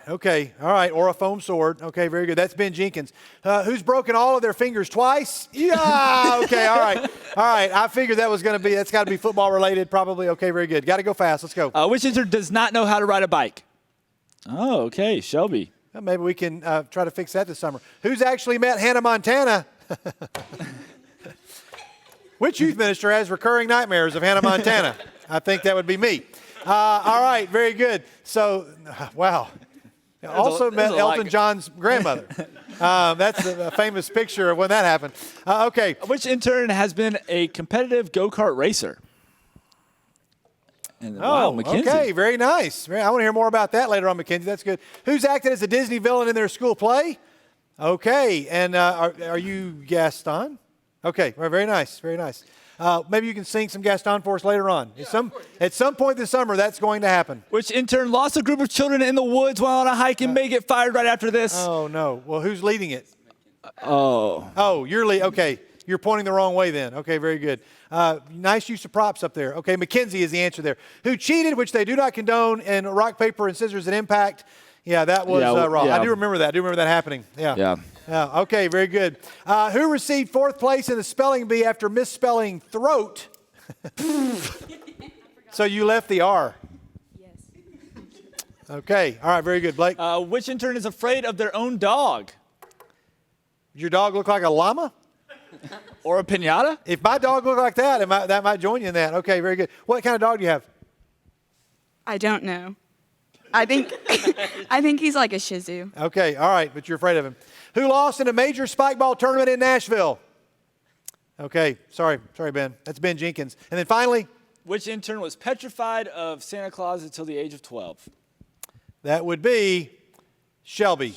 Okay, all right, or a foam sword. Okay, very good. That's Ben Jenkins. Who's broken all of their fingers twice? Yeah, okay, all right. I figured that was going to be, that's got to be football related probably. Okay, very good. Got to go fast. Let's go. Which intern does not know how to ride a bike? Oh, okay, Shelby. Well, maybe we can try to fix that this summer. Who's actually met Hannah Montana? Which youth minister has recurring nightmares of Hannah Montana? I think that would be me. All right, very good. So, wow. Also met Elton John's grandmother. That's a famous picture of when that happened. Okay. Which intern has been a competitive go-kart racer? And wow, Mackenzie. Okay, very nice. I want to hear more about that later on, Mackenzie. That's good. Who's acted as a Disney villain in their school play? Okay, and are you Gaston? Okay, well, very nice, very nice. Maybe you can sing some Gaston for us later on. At some point this summer, that's going to happen. Which intern lost a group of children in the woods while on a hike and may get fired right after this? Oh, no. Well, who's leading it? Oh, you're okay. You're pointing the wrong way then. Okay, very good. Nice use of props up there. Okay, Mackenzie is the answer there. Who cheated, which they do not condone, in rock, paper, and scissors at Impact. Yeah, that was wrong. Yeah. I do remember that. I do remember that happening. Yeah. Okay, very good. Who received 4th place in the spelling bee after misspelling throat? So you left the R. Yes. Okay. All right, very good. Blake? Which intern is afraid of their own dog? Does your dog look like a llama? Or a piñata? If my dog looked like that, that might join you in that. Okay, very good. What kind of dog do you have? I don't know. I think he's like a Shih Tzu. Okay, all right, but you're afraid of him. Who lost in a major spike ball tournament in Nashville? Okay, sorry, Ben. That's Ben Jenkins. And then finally? Which intern was petrified of Santa Claus until the age of 12? That would be Shelby.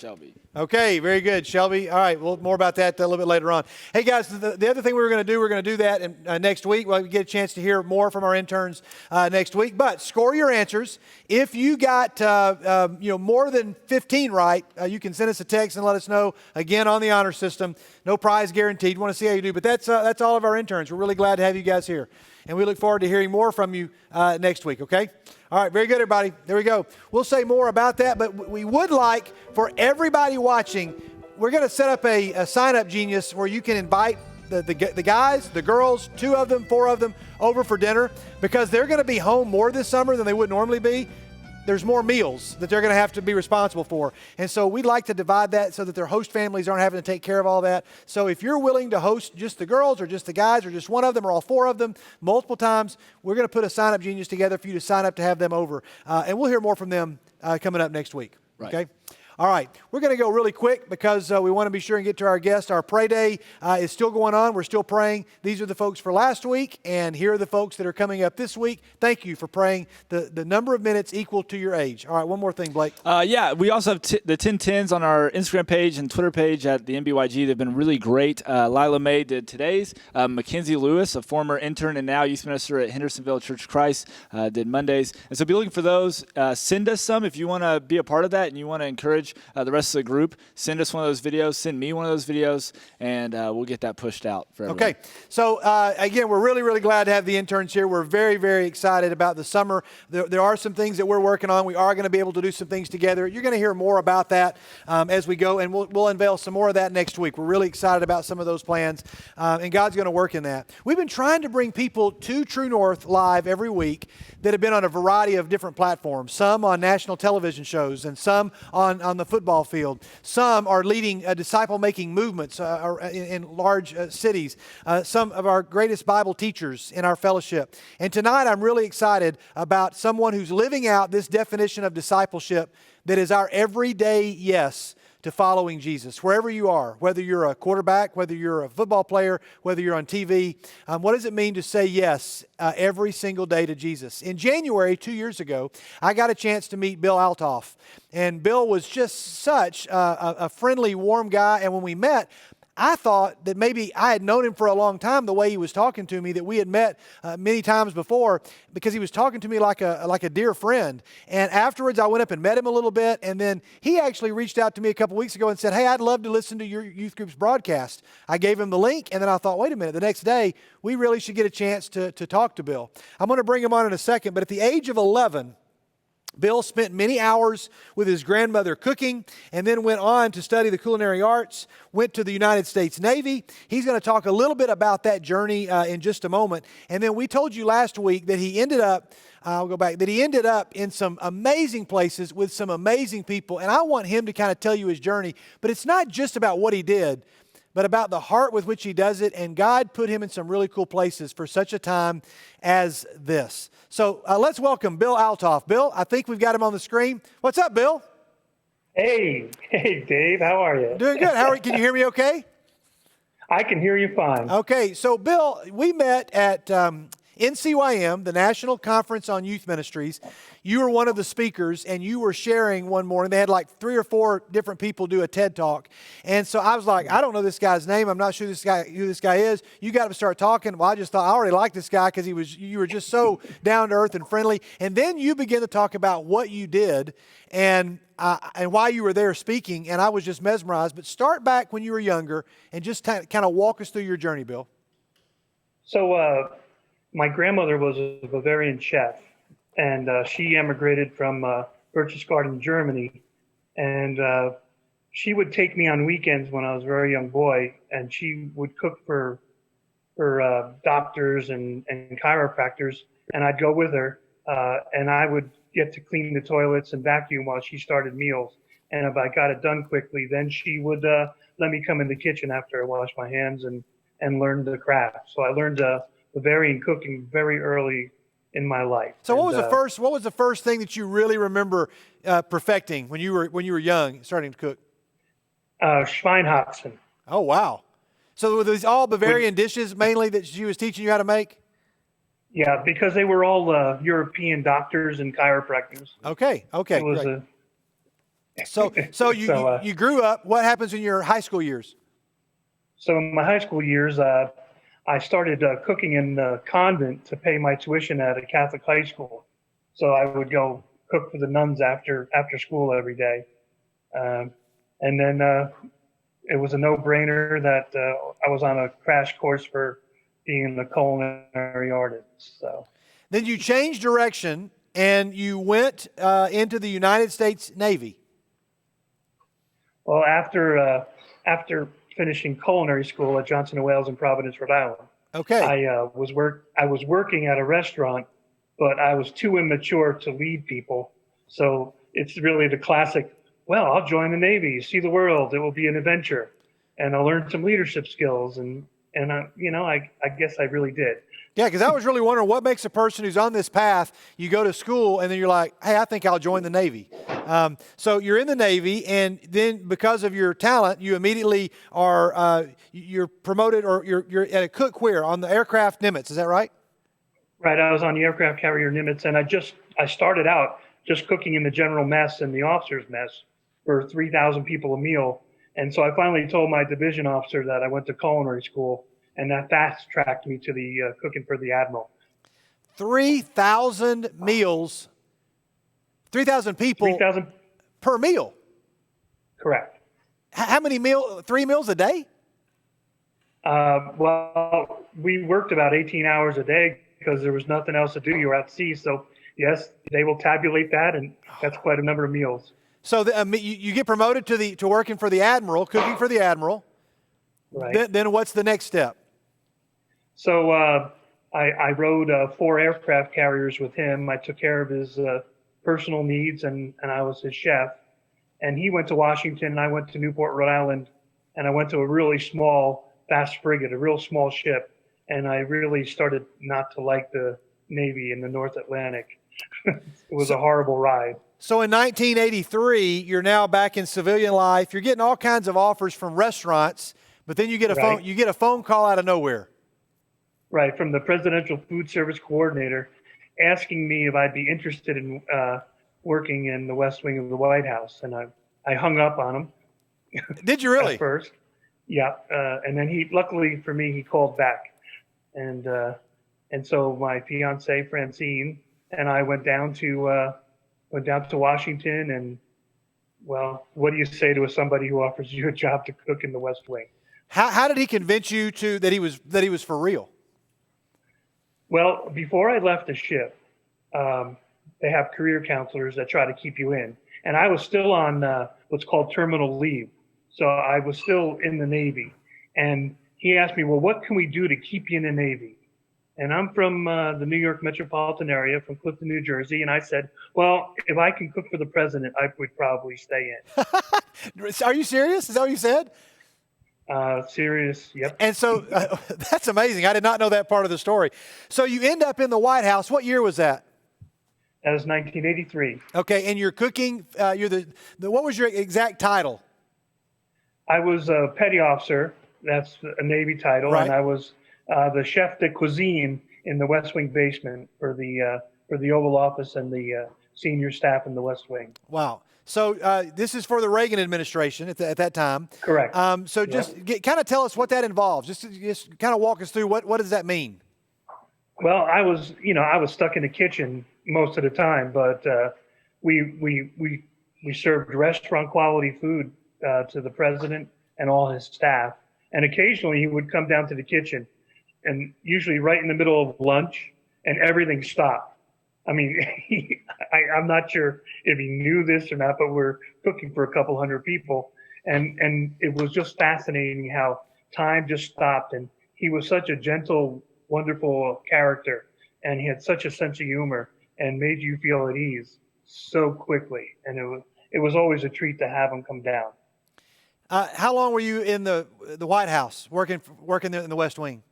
Okay, very good, Shelby. All right, well, more about that a little bit later on. Hey, guys, the other thing we're going to do that next week. We'll get a chance to hear more from our interns next week. But score your answers. If you got more than 15 right, you can send us a text and let us know, again, on the honor system. No prize guaranteed. We want to see how you do. But that's all of our interns. We're really glad to have you guys here. And we look forward to hearing more from you next week, okay? All right, very good, everybody. There we go. We'll say more about that, but we would like for everybody watching, we're going to set up a sign-up genius where you can invite the guys, the girls, 2 of them, 4 of them over for dinner because they're going to be home more this summer than they would normally be. there's more meals that they're going to have to be responsible for. And so we'd like to divide that so that their host families aren't having to take care of all that. So if you're willing to host just the girls or just the guys or just one of them or all four of them multiple times, we're going to put a Sign Up Genius together for you to sign up to have them over. And we'll hear more from them coming up next week. Right. Okay? All right, we're going to go really quick because we want to be sure and get to our guest. Our pray day is still going on. We're still praying. These are the folks for last week, and here are the folks that are coming up this week. Thank you for praying the number of minutes equal to your age. All right, one more thing, Blake. Yeah, we also have the 1010s on our Instagram page and Twitter page at the MBYG. They've been really great. Lila May did today's. Mackenzie Lewis, a former intern and now youth minister at Hendersonville Church of Christ, did Mondays. And so be looking for those. Send us some if you want to be a part of that and you want to encourage the rest of the group. Send us one of those videos. Send me one of those videos, and we'll get that pushed out for everyone. Okay. So, again, we're really, really glad to have the interns here. We're very, very excited about the summer. There are some things that we're working on. We are going to be able to do some things together. You're going to hear more about that as we go, and we'll unveil some more of that next week. We're really excited about some of those plans, and God's going to work in that. We've been trying to bring people to True North live every week that have been on a variety of different platforms, some on national television shows and some on the football field. Some are leading disciple-making movements in large cities. Some of our greatest Bible teachers in our fellowship. And tonight I'm really excited about someone who's living out this definition of discipleship that is our everyday yes to following Jesus, wherever you are, whether you're a quarterback, whether you're a football player, whether you're on TV. What does it mean to say yes every single day to Jesus? In January, 2 years ago, I got a chance to meet Bill Altoff. And Bill was just such a friendly, warm guy. And when we met, I thought that maybe I had known him for a long time, the way he was talking to me, that we had met many times before, because he was talking to me like a dear friend. And afterwards, I went up and met him a little bit, and then he actually reached out to me a couple weeks ago and said, "Hey, I'd love to listen to your youth group's broadcast." I gave him the link, and then I thought, wait a minute, the next day, we really should get a chance to talk to Bill. I'm going to bring him on in a second, but at the age of 11, Bill spent many hours with his grandmother cooking and then went on to study the culinary arts, went to the United States Navy. He's going to talk a little bit about that journey in just a moment. And then we told you last week that he ended up, that he ended up in some amazing places with some amazing people. And I want him to kind of tell you his journey. But it's not just about what he did, but about the heart with which he does it. And God put him in some really cool places for such a time as this. So let's welcome Bill Altoff. Bill, I think we've got him on the screen. What's up, Bill? Hey, Dave. How are you? Doing good. Can you hear me okay? I can hear you fine. Okay. So, Bill, we met at NCYM, the National Conference on Youth Ministries. You were one of the speakers, and you were sharing one morning. They had like 3 or 4 different people do a TED Talk. And so I was like, I don't know this guy's name. I'm not sure who this guy is. You got to start talking. Well, I just thought I already liked this guy because you were just so down to earth and friendly. And then you began to talk about what you did and why you were there speaking. And I was just mesmerized. But start back when you were younger and just kind of walk us through your journey, Bill. So my grandmother was a Bavarian chef. And she emigrated from Berchtesgaden, Germany. And she would take me on weekends when I was a very young boy, and she would cook for doctors and chiropractors. And I'd go with her, and I would get to clean the toilets and vacuum while she started meals. And if I got it done quickly, then she would let me come in the kitchen after I washed my hands and learn the craft. So I learned Bavarian cooking very early in my life. So what was the first thing that you really remember perfecting when you were young, starting to cook? Schweinshaxen. Oh, wow. So were these all Bavarian dishes mainly that she was teaching you how to make? Yeah, because they were all European doctors and chiropractors. Okay. It was So you grew up. What happens in your high school years? So in my high school years, I started cooking in the convent to pay my tuition at a Catholic high school. So I would go cook for the nuns after school every day. And then it was a no-brainer that I was on a crash course for being a culinary artist. So then you changed direction and you went into the United States Navy. Well, after finishing culinary school at Johnson & Wales in Providence, Rhode Island. Okay. I was working at a restaurant, but I was too immature to lead people. So it's really the classic, well, I'll join the Navy, see the world, it will be an adventure, and I'll learn some leadership skills. And I guess I really did. Yeah, because I was really wondering what makes a person who's on this path, you go to school and then you're like, hey, I think I'll join the Navy. So you're in the Navy, and then because of your talent, you immediately are you're promoted, or you're at a cook where? On the aircraft Nimitz, is that right? Right, I was on the aircraft carrier Nimitz, and I started out just cooking in the general mess and the officers' mess for 3,000 people a meal. And so I finally told my division officer that I went to culinary school, and that fast-tracked me to the cooking for the Admiral. 3,000 meals, 3,000 people 3,000 per meal. Correct. How many meals? 3 meals a day? Well, we worked about 18 hours a day because there was nothing else to do. You were at sea. So, yes, they will tabulate that, and that's quite a number of meals. So you get promoted to working for the Admiral, cooking for the Admiral. Right. Then what's the next step? So I rode 4 aircraft carriers with him. I took care of his personal needs, and I was his chef. And he went to Washington, and I went to Newport, Rhode Island, and I went to a really small fast frigate, a real small ship. And I really started not to like the Navy in the North Atlantic. It was a horrible ride. So in 1983, you're now back in civilian life. You're getting all kinds of offers from restaurants, but then you get a phone call out of nowhere. Right, from the Presidential Food Service Coordinator, asking me if I'd be interested in working in the West Wing of the White House, and I hung up on him. Did you really? At first, yeah, and then luckily for me, he called back, and so my fiancée Francine and I went down to Washington, and well, what do you say to somebody who offers you a job to cook in the West Wing? How did he convince you that he was for real? Well, before I left the ship, they have career counselors that try to keep you in. And I was still on what's called terminal leave. So I was still in the Navy. And he asked me, well, what can we do to keep you in the Navy? And I'm from the New York metropolitan area, from Clifton, New Jersey. And I said, well, if I can cook for the president, I would probably stay in. Are you serious? Is that what you said? Serious, yep. And so that's amazing. I did not know that part of the story. So you end up in the White House. What year was that? That was 1983. Okay, and you're cooking. You're what was your exact title? I was a petty officer. That's a Navy title, right. And I was the chef de cuisine in the West Wing basement for the Oval Office and the senior staff in the West Wing. Wow. So this is for the Reagan administration at that time. Correct. So just kind of tell us what that involves. Just kind of walk us through what does that mean? Well, I was stuck in the kitchen most of the time, but we served restaurant quality food to the president and all his staff. And occasionally he would come down to the kitchen, and usually right in the middle of lunch, and everything stopped. I mean, I'm not sure if he knew this or not, but we're cooking for a couple hundred people. And it was just fascinating how time just stopped. And he was such a gentle, wonderful character. And he had such a sense of humor and made you feel at ease so quickly. And it was always a treat to have him come down. How long were you in the White House working there in the West Wing?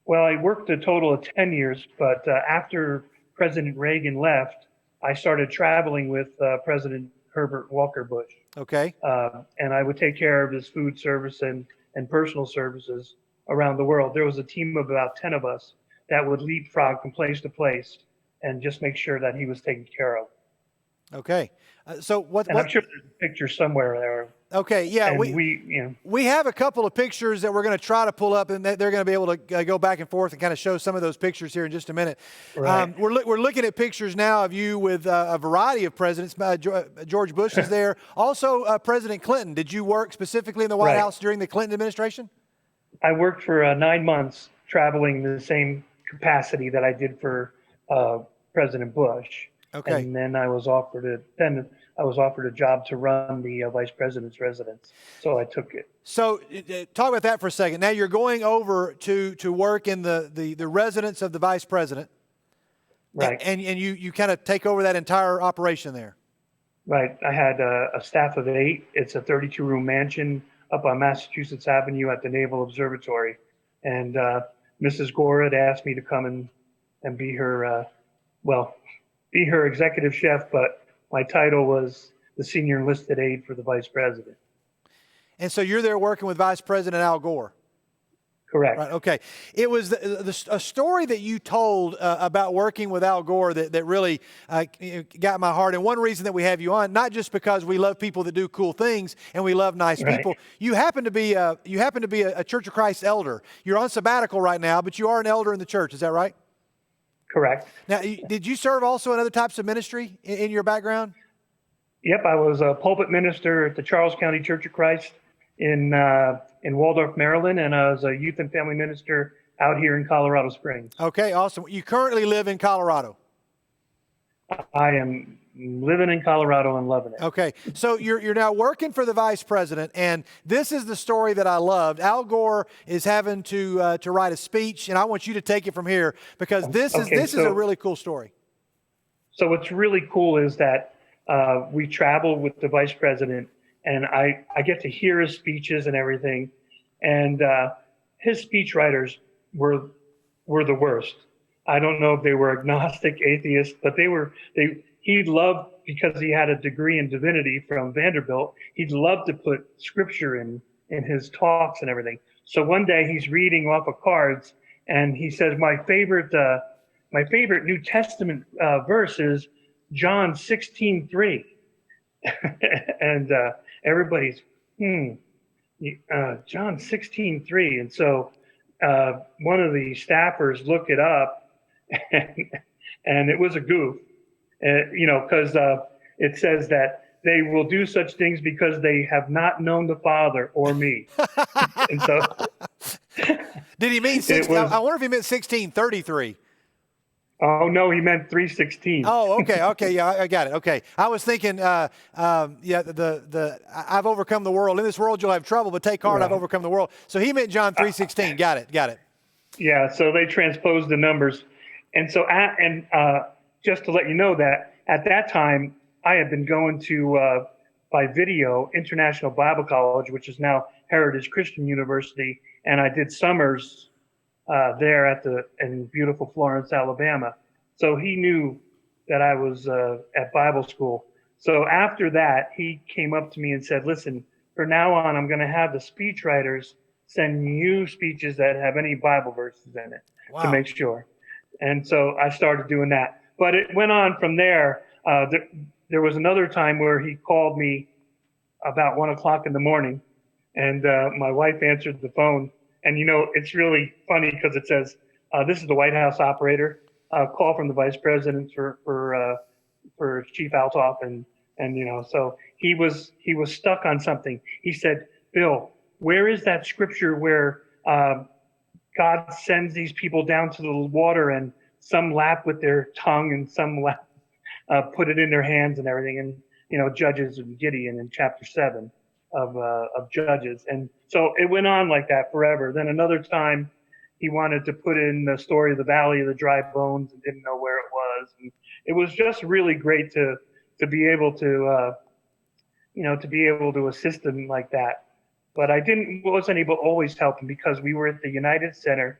Well, I worked a total of 10 years, but after President Reagan left, I started traveling with President Herbert Walker Bush. Okay. And I would take care of his food service and personal services around the world. There was a team of about 10 of us that would leapfrog from place to place and just make sure that he was taken care of. Okay. So what? I'm sure there's a picture somewhere there. Okay, yeah, and we have a couple of pictures that we're going to try to pull up, and they're going to be able to go back and forth and kind of show some of those pictures here in just a minute. Right. We're looking at pictures now of you with a variety of presidents. George Bush is there. Also, President Clinton. Did you work specifically in the White House during the Clinton administration? I worked for 9 months, traveling in the same capacity that I did for President Bush. Okay. And then I was offered a job to run the vice president's residence, so I took it. So talk about that for a second. Now you're going over to work in the residence of the vice president. Right. And you kind of take over that entire operation there. Right. I had a staff of 8. It's a 32-room mansion up on Massachusetts Avenue at the Naval Observatory. And Mrs. Gore had asked me to come and be her, be her executive chef, but my title was the senior enlisted aide for the vice president. And so you're there working with Vice President Al Gore. Correct. Right. Okay. It was a story that you told about working with Al Gore that really got my heart. And one reason that we have you on, not just because we love people that do cool things and we love nice people. You happen to be a Church of Christ elder. You're on sabbatical right now, but you are an elder in the church. Is that right? Correct. Now, did you serve also in other types of ministry in your background? Yep. I was a pulpit minister at the Charles County Church of Christ in Waldorf, Maryland, and I was a youth and family minister out here in Colorado Springs. Okay, awesome. You currently live in Colorado. I am living in Colorado and loving it. Okay, so you're now working for the vice president, and this is the story that I loved. Al Gore is having to write a speech, and I want you to take it from here because this is a really cool story. So what's really cool is that we travel with the vice president, and I get to hear his speeches and everything. And his speechwriters were the worst. I don't know if they were agnostic, atheists, but he loved, because he had a degree in divinity from Vanderbilt, he'd love to put scripture in his talks and everything. So one day he's reading off of cards, and he says, my favorite New Testament verse is John 16:3. And everybody's, John 16:3. And so one of the staffers looked it up, and it was a goof, because it says that they will do such things because they have not known the Father or me. And so, did he mean 16? I wonder if he meant 16:33. Oh no, he meant 3:16. Oh, okay, yeah, I got it. Okay, I was thinking, I've overcome the world. In this world you'll have trouble, but take heart, I've overcome the world. So he meant John 3:16. Got it. Yeah, so they transposed the numbers, and so just to let you know that at that time I had been going to by video International Bible College, which is now Heritage Christian University, and I did summers there in beautiful Florence, Alabama. So he knew that I was at Bible school. So after that, he came up to me and said, listen, from now on, I'm going to have the speechwriters send you speeches that have any Bible verses in it to make sure. And so I started doing that. But it went on from there. There was another time where he called me about 1 o'clock in the morning, and my wife answered the phone. And, it's really funny because it says, this is the White House operator, call from the vice president for Chief Althoff. And so he was stuck on something. He said, Bill, where is that scripture where God sends these people down to the water and some lap with their tongue and some lap, put it in their hands and everything? And, Judges and Gideon in chapter 7. Of Judges. And so it went on like that forever. Then another time he wanted to put in the story of the Valley of the Dry Bones and didn't know where it was. And it was just really great to be able to, to be able to assist him like that. But I wasn't able to always help him because we were at the United Center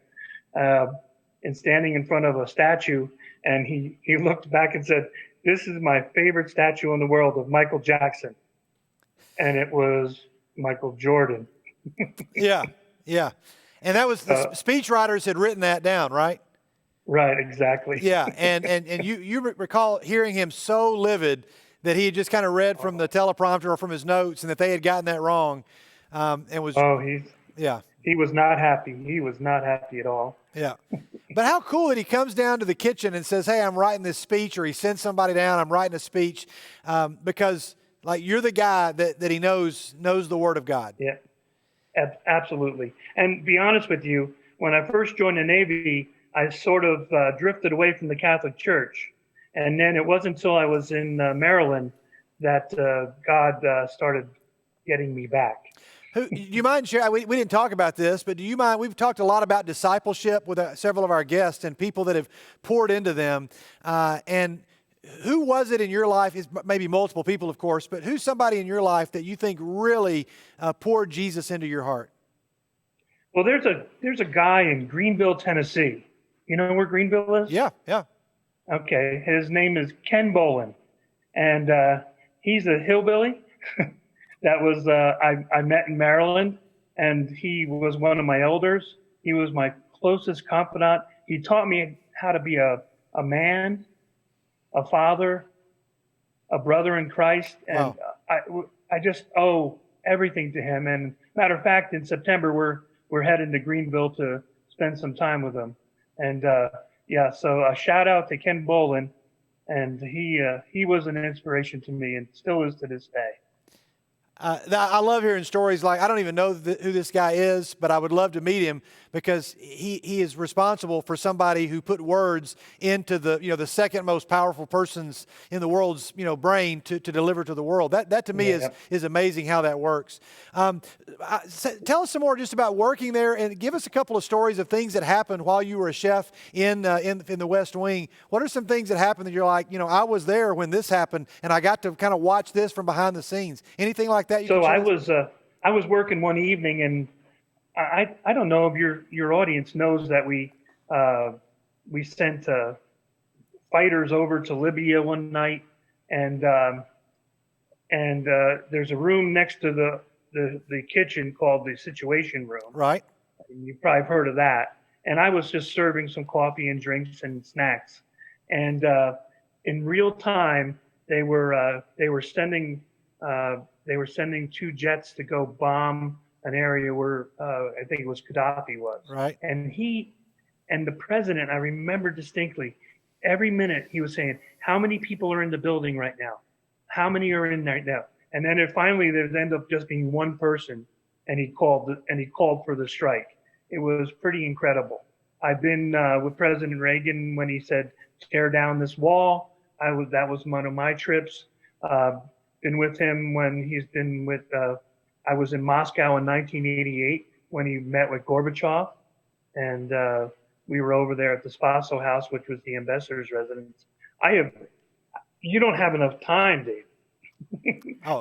and standing in front of a statue, and he looked back and said, this is my favorite statue in the world of Michael Jackson. And it was Michael Jordan. Yeah. And that was the speechwriters had written that down, right? Right, exactly. Yeah, and you recall hearing him so livid that he had just kind of read from the teleprompter or from his notes, and that they had gotten that wrong, and was. He was not happy. He was not happy at all. Yeah. But how cool that he comes down to the kitchen and says, "Hey, I'm writing this speech," or he sends somebody down, "I'm writing a speech," because. Like you're the guy that he knows the Word of God. Yeah, absolutely. And be honest with you, when I first joined the Navy, I sort of drifted away from the Catholic Church. And then it wasn't until I was in Maryland that God started getting me back. Do you mind sharing? We didn't talk about this, but do you mind? We've talked a lot about discipleship with several of our guests and people that have poured into them. And who was it in your life? It's maybe multiple people, of course, but who's somebody in your life that you think really poured Jesus into your heart? Well, there's a guy in Greenville, Tennessee. You know where Greenville is? Yeah. Okay, his name is Ken Bolin, and he's a hillbilly that was I met in Maryland, and he was one of my elders. He was my closest confidant. He taught me how to be a man, a father, a brother in Christ, and I just owe everything to him. And matter of fact, in September we're heading to Greenville to spend some time with him. And so a shout out to Ken Bolin, and he was an inspiration to me and still is to this day. I love hearing stories like, I don't even know who this guy is, but I would love to meet him because he is responsible for somebody who put words into the second most powerful person's in the world's brain to deliver to the world. That to me is amazing how that works. Tell us some more just about working there, and give us a couple of stories of things that happened while you were a chef in the West Wing. What are some things that happened that you're like, I was there when this happened, and I got to kind of watch this from behind the scenes? Anything like that? So I was working one evening, and I don't know if your audience knows that we sent fighters over to Libya one night, and there's a room next to the kitchen called the Situation Room. Right. You've probably heard of that. And I was just serving some coffee and drinks and snacks, and in real time they were sending 2 jets to go bomb an area where I think it was Gaddafi was. Right. And the president, I remember distinctly, every minute he was saying, how many people are in the building right now? How many are in right now? And then finally there ended up just being one person, and he called for the strike. It was pretty incredible. I've been with President Reagan when he said, tear down this wall. That was one of my trips. Been with him when he's been with, I was in Moscow in 1988 when he met with Gorbachev, and we were over there at the Spaso House, which was the ambassador's residence. You don't have enough time, Dave,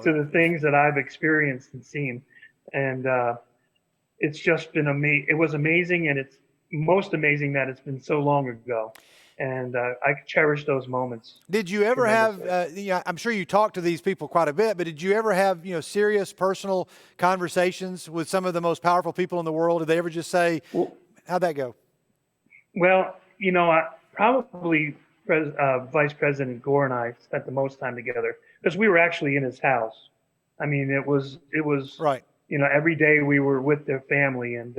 to the things that I've experienced and seen. And it's just been amazing. It was amazing, and it's most amazing that it's been so long ago. And I cherish those moments. Did you ever have, I'm sure you talked to these people quite a bit, but did you ever have, serious personal conversations with some of the most powerful people in the world? Did they ever just say, how'd that go? Well, probably Vice President Gore and I spent the most time together because we were actually in his house. I mean, it was right. Every day we were with their family, and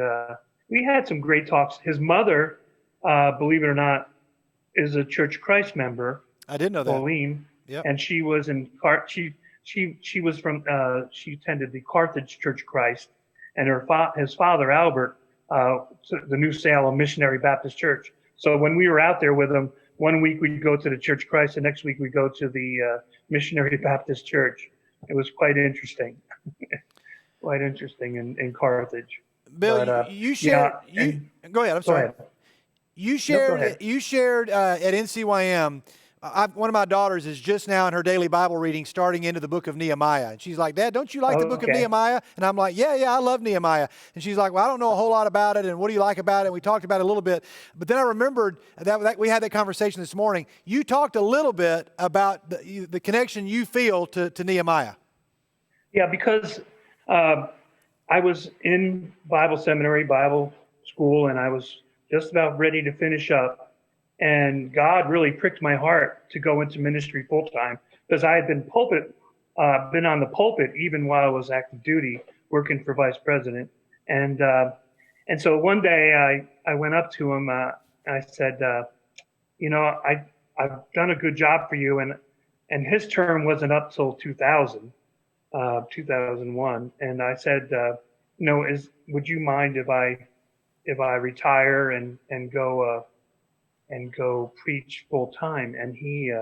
we had some great talks. His mother, believe it or not, is a Church of Christ member. I didn't know that. Pauline. Yep. And she was in she was from she attended the Carthage Church of Christ, and his father Albert, the New Salem Missionary Baptist Church. So when we were out there with him, one week we'd go to the Church of Christ, the next week we'd go to the Missionary Baptist Church. It was quite interesting. Quite interesting in Carthage. Bill, but, you shared. Go ahead. I'm sorry. Go ahead. You shared at NCYM. One of my daughters is just now in her daily Bible reading, starting into the book of Nehemiah. And she's like, Dad, don't you like the book of Nehemiah? And I'm like, yeah, I love Nehemiah. And she's like, well, I don't know a whole lot about it. And what do you like about it? And we talked about it a little bit. But then I remembered that we had that conversation this morning. You talked a little bit about the connection you feel to Nehemiah. Yeah, because I was in Bible seminary, Bible school, and I was just about ready to finish up. And God really pricked my heart to go into ministry full time because I had been on the pulpit even while I was active duty working for vice president. And so one day I went up to him. I said, I've done a good job for you. And his term wasn't up till 2001. And I said, would you mind if I retire and go preach full time? And he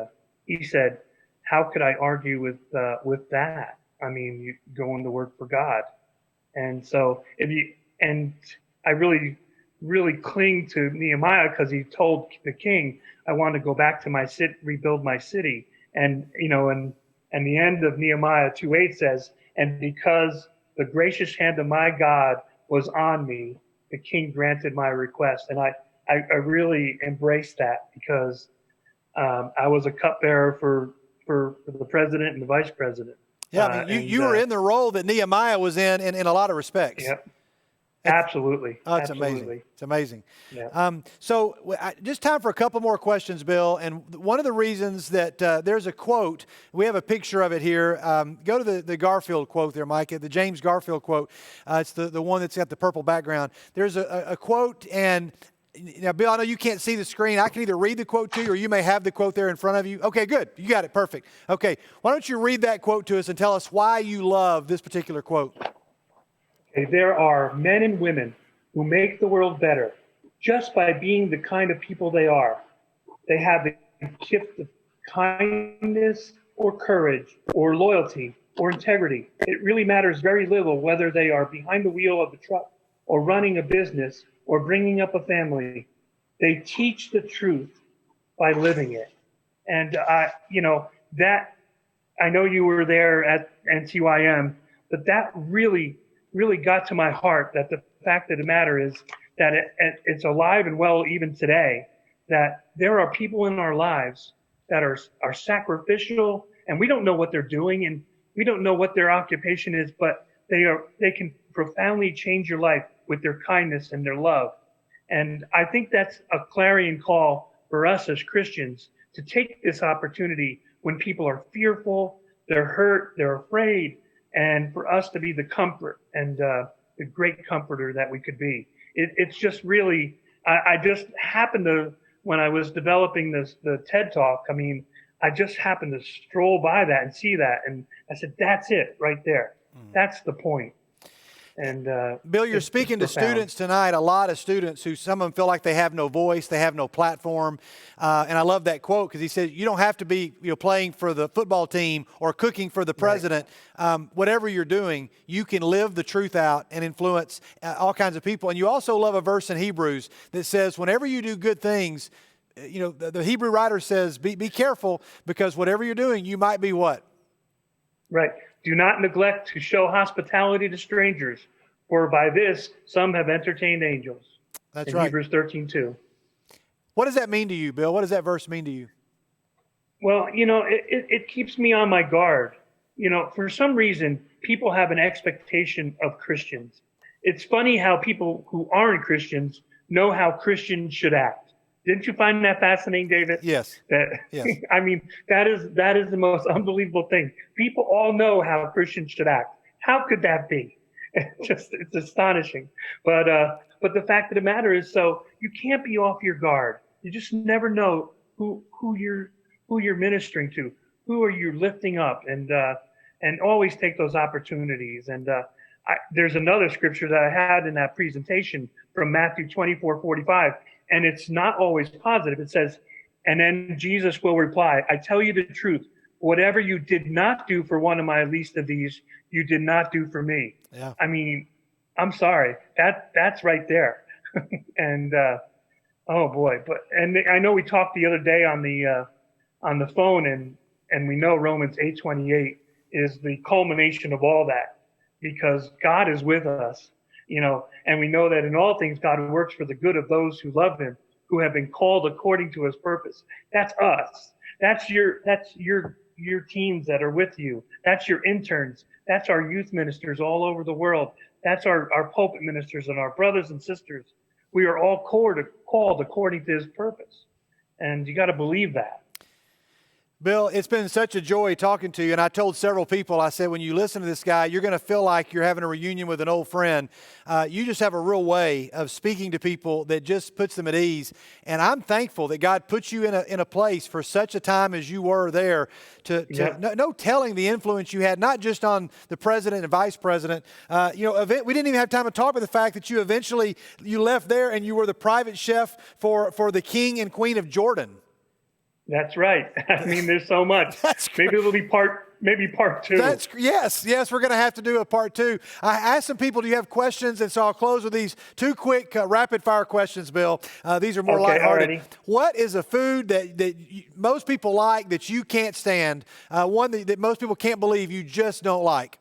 said, how could I argue with that? I mean, you going to work for God. And so I really, really cling to Nehemiah because he told the king, I want to go back to my city, rebuild my city. And, and the end of Nehemiah 2:8 says, and because the gracious hand of my God was on me, the king granted my request. And I really embraced that because I was a cupbearer for the president and the vice president. Yeah, I mean, you were in the role that Nehemiah was in a lot of respects. Yep. Absolutely. Oh, it's Absolutely. amazing. It's amazing. Yeah. So just time for a couple more questions, Bill. And one of the reasons that there's a quote, we have a picture of it here. Go to the Garfield quote there, Micah, the James Garfield quote. It's the one that's got the purple background. There's a quote, and now, Bill, I know you can't see the screen. I can either read the quote to you, or you may have the quote there in front of you. Okay, good. You got it. Perfect. Okay, why don't you read that quote to us and tell us why you love this particular quote? Okay, there are men and women who make the world better just by being the kind of people they are. They have the gift of kindness or courage or loyalty or integrity. It really matters very little whether they are behind the wheel of the truck or running a business or bringing up a family. They teach the truth by living it. And, that, I know you were there at NTYM, but that really got to my heart, that the fact of the matter is that it's alive and well even today, that there are people in our lives that are sacrificial, and we don't know what they're doing, and we don't know what their occupation is, but they can profoundly change your life with their kindness and their love. And I think that's a clarion call for us as Christians to take this opportunity when people are fearful, they're hurt, they're afraid, and for us to be the comfort and the great comforter that we could be. It's just really, I just happened to, when I was developing the TED Talk, I just happened to stroll by that and see that. And I said, that's it right there. That's the point. And Bill, you're speaking to students tonight, a lot of students who some of them feel like they have no voice, they have no platform. And I love that quote because he said, you don't have to be playing for the football team or cooking for the president. Right. Whatever you're doing, you can live the truth out and influence all kinds of people. And you also love a verse in Hebrews that says, whenever you do good things, the Hebrew writer says, be careful because whatever you're doing, you might be what? Right. Do not neglect to show hospitality to strangers, for by this some have entertained angels. That's in right. Hebrews 13:2. What does that mean to you, Bill? What does that verse mean to you? Well, it keeps me on my guard. For some reason, people have an expectation of Christians. It's funny how people who aren't Christians know how Christians should act. Didn't you find that fascinating, David? Yes. Yes. That is the most unbelievable thing. People all know how Christians should act. How could that be? It's astonishing. But the fact of the matter is, so you can't be off your guard. You just never know who you're ministering to, who are you lifting up, and always take those opportunities. And there's another scripture that I had in that presentation from Matthew 24:45. And it's not always positive. It says, and then Jesus will reply, I tell you the truth. Whatever you did not do for one of my least of these, you did not do for me. Yeah. I'm sorry. That's right there. And, oh boy. And I know we talked the other day on the phone, and we know Romans 8:28 is the culmination of all that, because God is with us. And we know that in all things, God works for the good of those who love him, who have been called according to his purpose. That's us. That's your teams that are with you. That's your interns. That's our youth ministers all over the world. That's our pulpit ministers and our brothers and sisters. We are all called according to his purpose. And you got to believe that. Bill, it's been such a joy talking to you. And I told several people, I said, when you listen to this guy, you're going to feel like you're having a reunion with an old friend. You just have a real way of speaking to people that just puts them at ease. And I'm thankful that God put you in a place for such a time as you were there no telling the influence you had, not just on the president and vice president. We didn't even have time to talk about the fact that you eventually, you left there and you were the private chef for the king and queen of Jordan. That's right. I mean, there's so much. Maybe it'll be part 2. Yes, we're going to have to do a part 2. I asked some people, do you have questions? And so I'll close with these 2 quick rapid fire questions, Bill. These are more lighthearted. Alrighty. What is a food that most people like that you can't stand? One that most people can't believe you just don't like?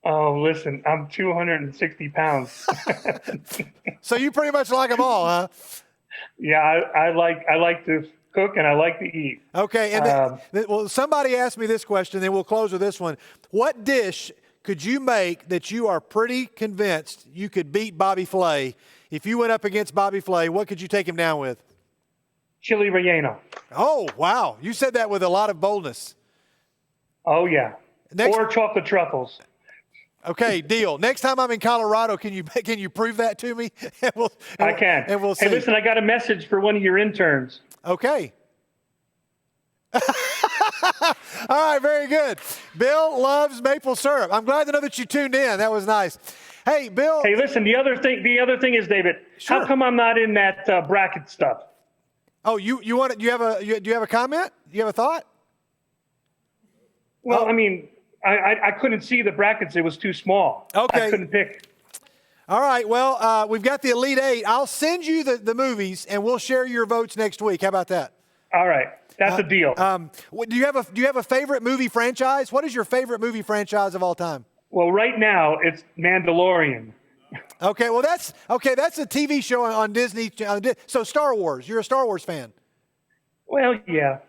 Oh, listen, I'm 260 pounds. So you pretty much like them all, huh? Yeah, I like to cook and I like to eat. Okay, and well, somebody asked me this question, then we'll close with this one. What dish could you make that you are pretty convinced you could beat Bobby Flay? If you went up against Bobby Flay, what could you take him down with? Chili relleno. Oh, wow. You said that with a lot of boldness. Oh, yeah. Or chocolate truffles. Okay, deal. Next time I'm in Colorado, can you prove that to me? I can. And we'll see. Hey, listen, I got a message for one of your interns. Okay. All right, very good. Bill loves maple syrup. I'm glad to know that you tuned in. That was nice. Hey, Bill. Hey, listen, the other thing is, David, Sure. how come I'm not in that bracket stuff? Oh, you want it? Do you have a comment? Do you have a thought? Well, I mean, I couldn't see the brackets. It was too small. Okay. I couldn't pick. All right. Well, we've got the Elite 8. I'll send you the movies, and we'll share your votes next week. How about that? All right. That's a deal. Do you have a favorite movie franchise? What is your favorite movie franchise of all time? Well, right now it's Mandalorian. Okay. Well, that's a TV show on Disney. So Star Wars. You're a Star Wars fan. Well, yeah.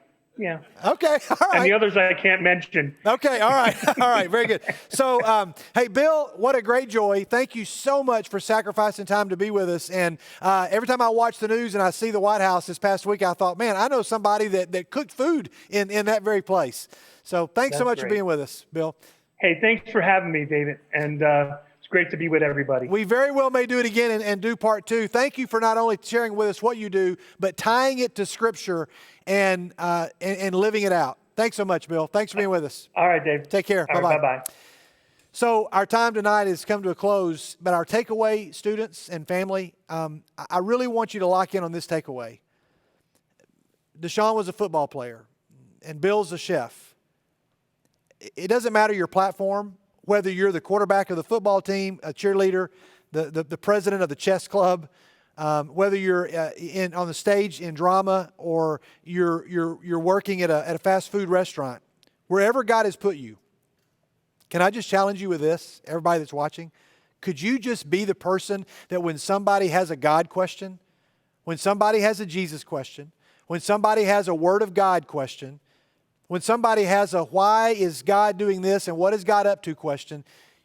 Yeah. Okay. All right. And the others I can't mention. Okay. All right. All right. Very good. So, hey, Bill, what a great joy. Thank you so much for sacrificing time to be with us. And every time I watch the news and I see the White House this past week, I thought, man, I know somebody that cooked food in that very place. So thanks so much for being with us, Bill. Hey, thanks for having me, David. And it's great to be with everybody. We very well may do it again and do part 2. Thank you for not only sharing with us what you do, but tying it to Scripture and living it out. Thanks so much, Bill. Thanks for being with us. All right, Dave. Take care. All Bye-bye. right, bye-bye. So our time tonight has come to a close, but our takeaway, students and family, I really want you to lock in on this takeaway. Deshaun was a football player, and Bill's a chef. It doesn't matter your platform, whether you're the quarterback of the football team, a cheerleader, the president of the chess club, whether you're on the stage in drama or you're working at a fast food restaurant, wherever God has put you. Can I just challenge you with this, everybody that's watching? Could you just be the person that when somebody has a God question, when somebody has a Jesus question, when somebody has a Word of God question, when somebody has a why is God doing this and what is God up to question,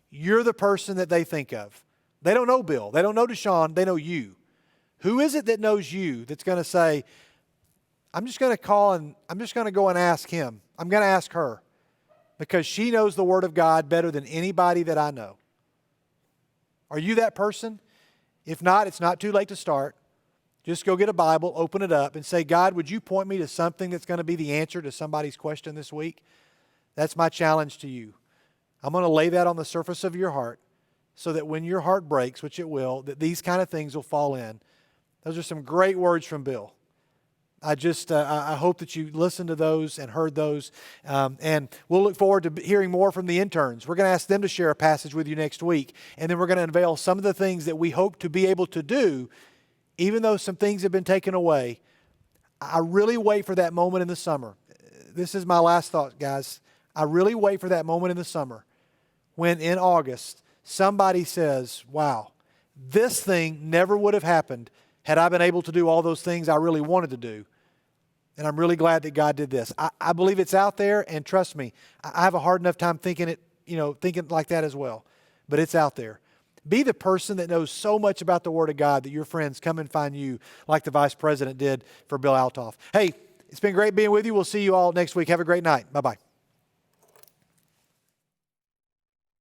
you're the person that they think of. They don't know Bill. They don't know Deshaun. They know you. Who is it that knows you that's going to say, I'm just going to call and I'm just going to go and ask him. I'm going to ask her because she knows the Word of God better than anybody that I know. Are you that person? If not, it's not too late to start. Just go get a Bible, open it up, and say, God, would you point me to something that's going to be the answer to somebody's question this week? That's my challenge to you. I'm going to lay that on the surface of your heart so that when your heart breaks, which it will, that these kind of things will fall in. Those are some great words from Bill. I hope that you listened to those and heard those. And we'll look forward to hearing more from the interns. We're going to ask them to share a passage with you next week. And then we're going to unveil some of the things that we hope to be able to do even though some things have been taken away. I really wait for that moment in the summer. This is my last thought, guys. I really wait for that moment in the summer when in August somebody says, wow, this thing never would have happened had I been able to do all those things I really wanted to do. And I'm really glad that God did this. I believe it's out there, and trust me, I have a hard enough time thinking like that as well. But it's out there. Be the person that knows so much about the Word of God that your friends come and find you like the Vice President did for Bill Altoff. Hey, it's been great being with you. We'll see you all next week. Have a great night. Bye-bye.